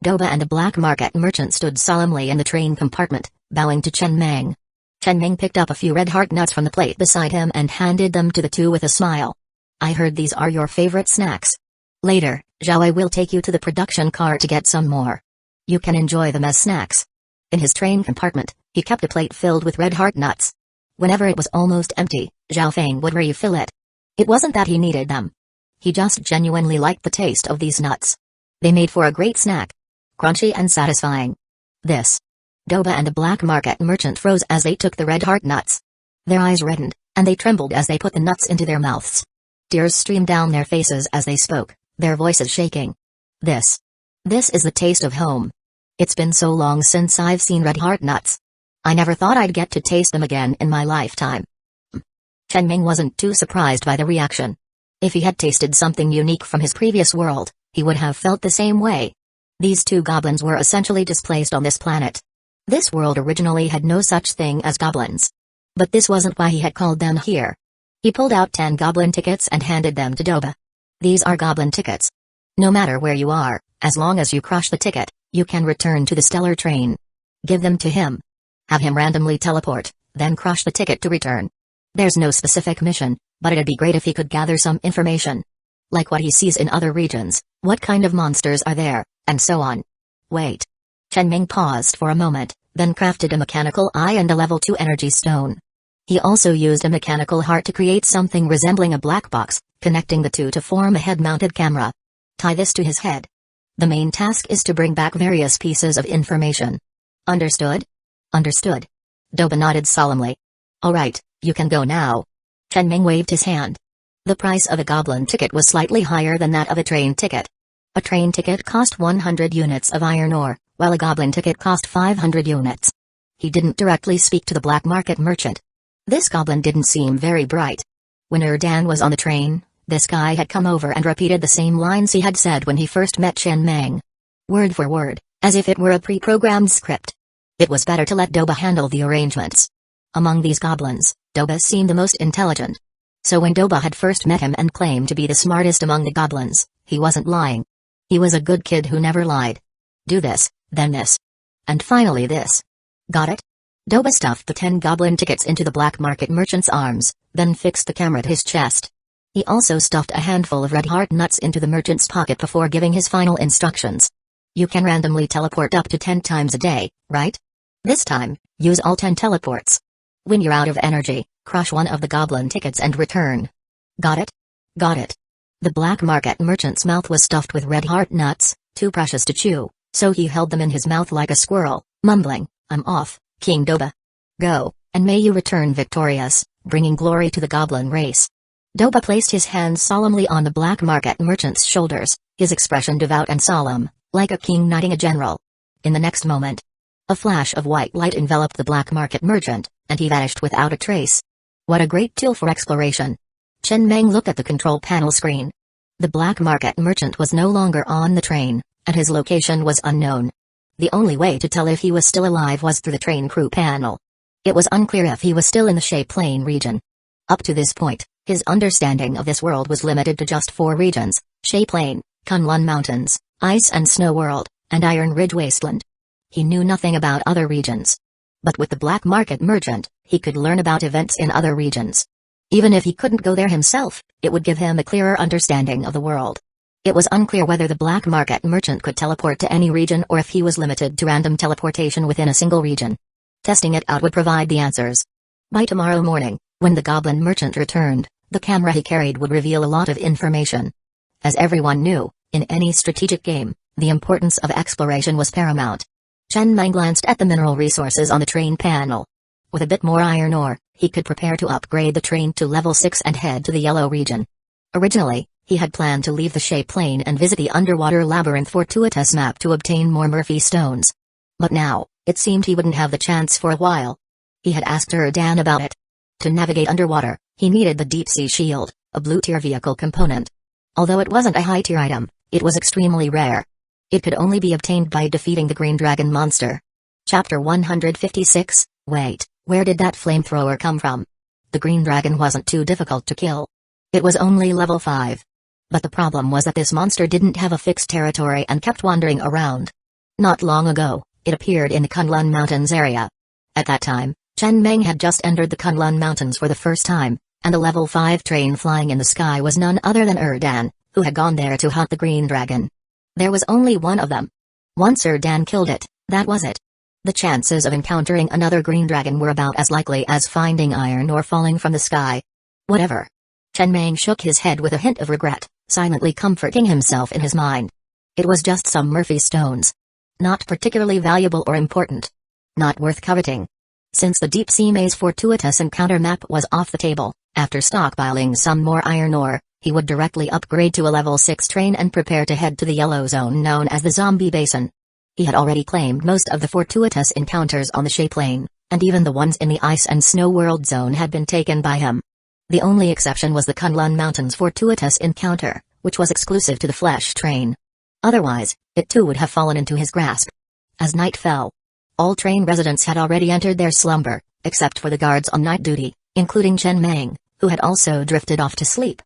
Doba and the black market merchant stood solemnly in the train compartment, bowing to Chen Meng. Chen Meng picked up a few red heart nuts from the plate beside him and handed them to the two with a smile. I heard these are your favorite snacks. Later, Zhao will take you to the production car to get some more. You can enjoy them as snacks. In his train compartment, he kept a plate filled with red heart nuts. Whenever it was almost empty, Zhao Feng would refill it. It wasn't that he needed them. He just genuinely liked the taste of these nuts. They made for a great snack. Crunchy and satisfying. This. Doba and the black market merchant froze as they took the red heart nuts. Their eyes reddened, and they trembled as they put the nuts into their mouths. Tears streamed down their faces as they spoke, their voices shaking. This is the taste of home. It's been so long since I've seen red heart nuts. I never thought I'd get to taste them again in my lifetime. Chen Ming wasn't too surprised by the reaction. If he had tasted something unique from his previous world, he would have felt the same way. These two goblins were essentially displaced on this planet. This world originally had no such thing as goblins. But this wasn't why he had called them here. He pulled out 10 goblin tickets and handed them to Doba. These are goblin tickets. No matter where you are, as long as you crush the ticket, you can return to the stellar train. Give them to him. Have him randomly teleport, then crush the ticket to return. There's no specific mission, but it'd be great if he could gather some information. Like what he sees in other regions, what kind of monsters are there, and so on. Wait. Chen Ming paused for a moment, then crafted a mechanical eye and a level 2 energy stone. He also used a mechanical heart to create something resembling a black box, connecting the two to form a head-mounted camera. Tie this to his head. The main task is to bring back various pieces of information. Understood? Understood. Doba nodded solemnly. Alright, you can go now. Chen Ming waved his hand. The price of a goblin ticket was slightly higher than that of a train ticket. A train ticket cost 100 units of iron ore, while a goblin ticket cost 500 units. He didn't directly speak to the black market merchant. This goblin didn't seem very bright. When Erdan was on the train, this guy had come over and repeated the same lines he had said when he first met Chen Meng. Word for word, as if it were a pre-programmed script. It was better to let Doba handle the arrangements. Among these goblins, Doba seemed the most intelligent. So when Doba had first met him and claimed to be the smartest among the goblins, he wasn't lying. He was a good kid who never lied. Do this, then this. And finally this. Got it? Doba stuffed the 10 goblin tickets into the black market merchant's arms, then fixed the camera to his chest. He also stuffed a handful of red heart nuts into the merchant's pocket before giving his final instructions. You can randomly teleport up to 10 times a day, right? This time, use all 10 teleports. When you're out of energy, crush one of the goblin tickets and return. Got it? Got it. The black market merchant's mouth was stuffed with red heart nuts, too precious to chew, so he held them in his mouth like a squirrel, mumbling, I'm off, King Doba. Go, and may you return victorious, bringing glory to the goblin race. Doba placed his hands solemnly on the black market merchant's shoulders, his expression devout and solemn, like a king knighting a general. In the next moment, a flash of white light enveloped the black market merchant, and he vanished without a trace. What a great tool for exploration. Chen Meng looked at the control panel screen. The black market merchant was no longer on the train, and his location was unknown. The only way to tell if he was still alive was through the train crew panel. It was unclear if he was still in the Shay Plain region. Up to this point, his understanding of this world was limited to just 4 regions: Shay Plain, Kunlun Mountains, Ice and Snow World, and Iron Ridge Wasteland. He knew nothing about other regions. But with the black market merchant, he could learn about events in other regions. Even if he couldn't go there himself, it would give him a clearer understanding of the world. It was unclear whether the black market merchant could teleport to any region or if he was limited to random teleportation within a single region. Testing it out would provide the answers. By tomorrow morning, when the goblin merchant returned, the camera he carried would reveal a lot of information. As everyone knew, in any strategic game, the importance of exploration was paramount. Chen Meng glanced at the mineral resources on the train panel. With a bit more iron ore, he could prepare to upgrade the train to level 6 and head to the Yellow region. Originally, he had planned to leave the Shay Plain and visit the underwater labyrinth fortuitous map to obtain more Murphy stones. But now, it seemed he wouldn't have the chance for a while. He had asked Erdan about it. To navigate underwater, he needed the deep-sea shield, a blue-tier vehicle component. Although it wasn't a high-tier item, it was extremely rare. It could only be obtained by defeating the green dragon monster. Chapter 156, Wait, where did that flamethrower come from? The green dragon wasn't too difficult to kill. It was only level 5. But the problem was that this monster didn't have a fixed territory and kept wandering around. Not long ago, it appeared in the Kunlun Mountains area. At that time, Chen Meng had just entered the Kunlun Mountains for the first time, and the level 5 train flying in the sky was none other than Dan, who had gone there to hunt the green dragon. There was only one of them. Once Dan killed it, that was it. The chances of encountering another green dragon were about as likely as finding iron or falling from the sky. Whatever. Chen Meng shook his head with a hint of regret, silently comforting himself in his mind. It was just some Murphy stones. Not particularly valuable or important. Not worth coveting. Since the deep sea maze fortuitous encounter map was off the table, after stockpiling some more iron ore, he would directly upgrade to a level 6 train and prepare to head to the yellow zone known as the Zombie Basin. He had already claimed most of the fortuitous encounters on the Shea Plain, and even the ones in the Ice and Snow World Zone had been taken by him. The only exception was the Kunlun Mountains fortuitous encounter, which was exclusive to the Flesh Train. Otherwise, it too would have fallen into his grasp. As night fell, all train residents had already entered their slumber, except for the guards on night duty, including Chen Meng, who had also drifted off to sleep.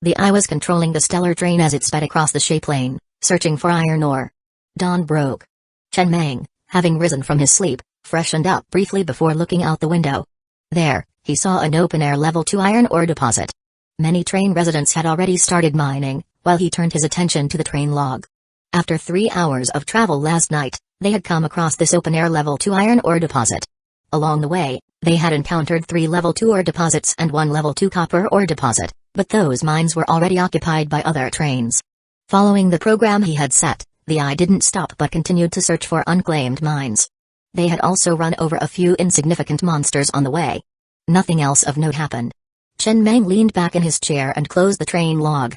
The Eye was controlling the stellar train as it sped across the Shea Plain, searching for iron ore. Dawn broke. Chen Meng, having risen from his sleep, freshened up briefly before looking out the window. There, he saw an open-air level 2 iron ore deposit. Many train residents had already started mining, while he turned his attention to the train log. After 3 hours of travel last night, they had come across this open-air level 2 iron ore deposit. Along the way, they had encountered 3 level 2 ore deposits and 1 level 2 copper ore deposit, but those mines were already occupied by other trains. Following the program he had set, the Eye didn't stop but continued to search for unclaimed mines. They had also run over a few insignificant monsters on the way. Nothing else of note happened. Chen Meng leaned back in his chair and closed the train log.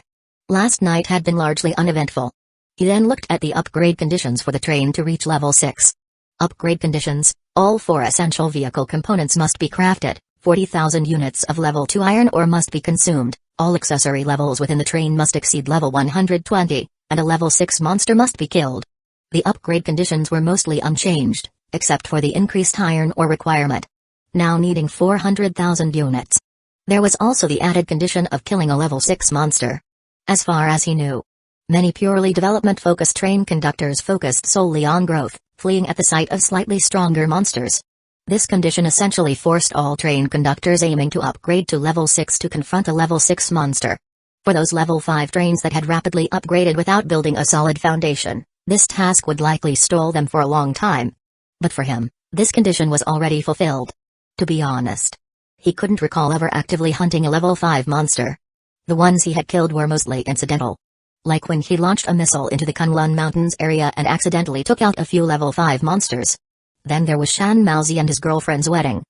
Last night had been largely uneventful. He then looked at the upgrade conditions for the train to reach level 6. Upgrade conditions: all 4 essential vehicle components must be crafted, 40,000 units of level 2 iron ore must be consumed, all accessory levels within the train must exceed level 120, and a level 6 monster must be killed. The upgrade conditions were mostly unchanged, except for the increased iron ore requirement. Now needing 400,000 units. There was also the added condition of killing a level 6 monster. As far as he knew, many purely development-focused train conductors focused solely on growth, fleeing at the sight of slightly stronger monsters. This condition essentially forced all train conductors aiming to upgrade to level 6 to confront a level 6 monster. For those level 5 trains that had rapidly upgraded without building a solid foundation, this task would likely stall them for a long time. But for him, this condition was already fulfilled. To be honest, he couldn't recall ever actively hunting a level 5 monster. The ones he had killed were mostly incidental. Like when he launched a missile into the Kunlun Mountains area and accidentally took out a few level 5 monsters. Then there was Shan Maozi and his girlfriend's wedding.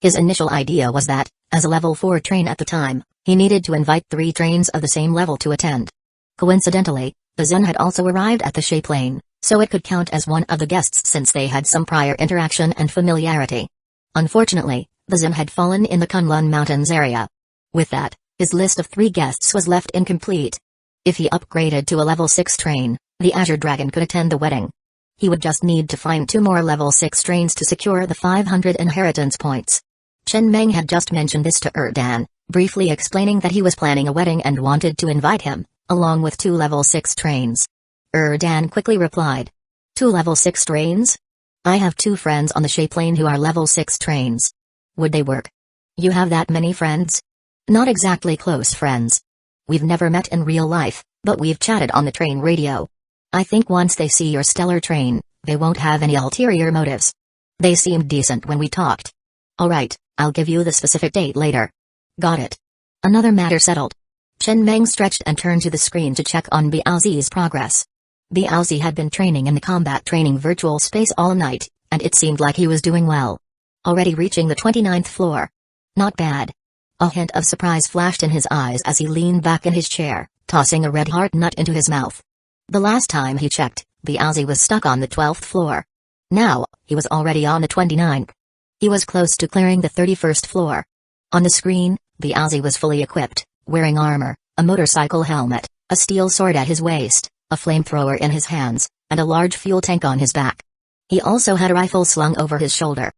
His initial idea was that, as a level 4 train at the time, he needed to invite 3 trains of the same level to attend. Coincidentally, the Zen had also arrived at the Shea Plain, so it could count as one of the guests since they had some prior interaction and familiarity. Unfortunately, the Zen had fallen in the Kunlun Mountains area. With that, his list of 3 guests was left incomplete. If he upgraded to a level 6 train, the Azure Dragon could attend the wedding. He would just need to find 2 more level 6 trains to secure the 500 inheritance points. Chen Meng had just mentioned this to Dan, briefly explaining that he was planning a wedding and wanted to invite him, along with 2 level 6 trains. Dan quickly replied. 2 level 6 trains? I have 2 friends on the Shea Plain who are level 6 trains. Would they work? You have that many friends? Not exactly close friends. We've never met in real life, but we've chatted on the train radio. I think once they see your stellar train, they won't have any ulterior motives. They seemed decent when we talked. Alright, I'll give you the specific date later. Got it. Another matter settled. Chen Meng stretched and turned to the screen to check on Biaozi's progress. Biaozi had been training in the combat training virtual space all night, and it seemed like he was doing well. Already reaching the 29th floor. Not bad. A hint of surprise flashed in his eyes as he leaned back in his chair, tossing a red heart nut into his mouth. The last time he checked, Biaozi was stuck on the 12th floor. Now, he was already on the 29th. He was close to clearing the 31st floor. On the screen, Biaozi was fully equipped, wearing armor, a motorcycle helmet, a steel sword at his waist, a flamethrower in his hands, and a large fuel tank on his back. He also had a rifle slung over his shoulder.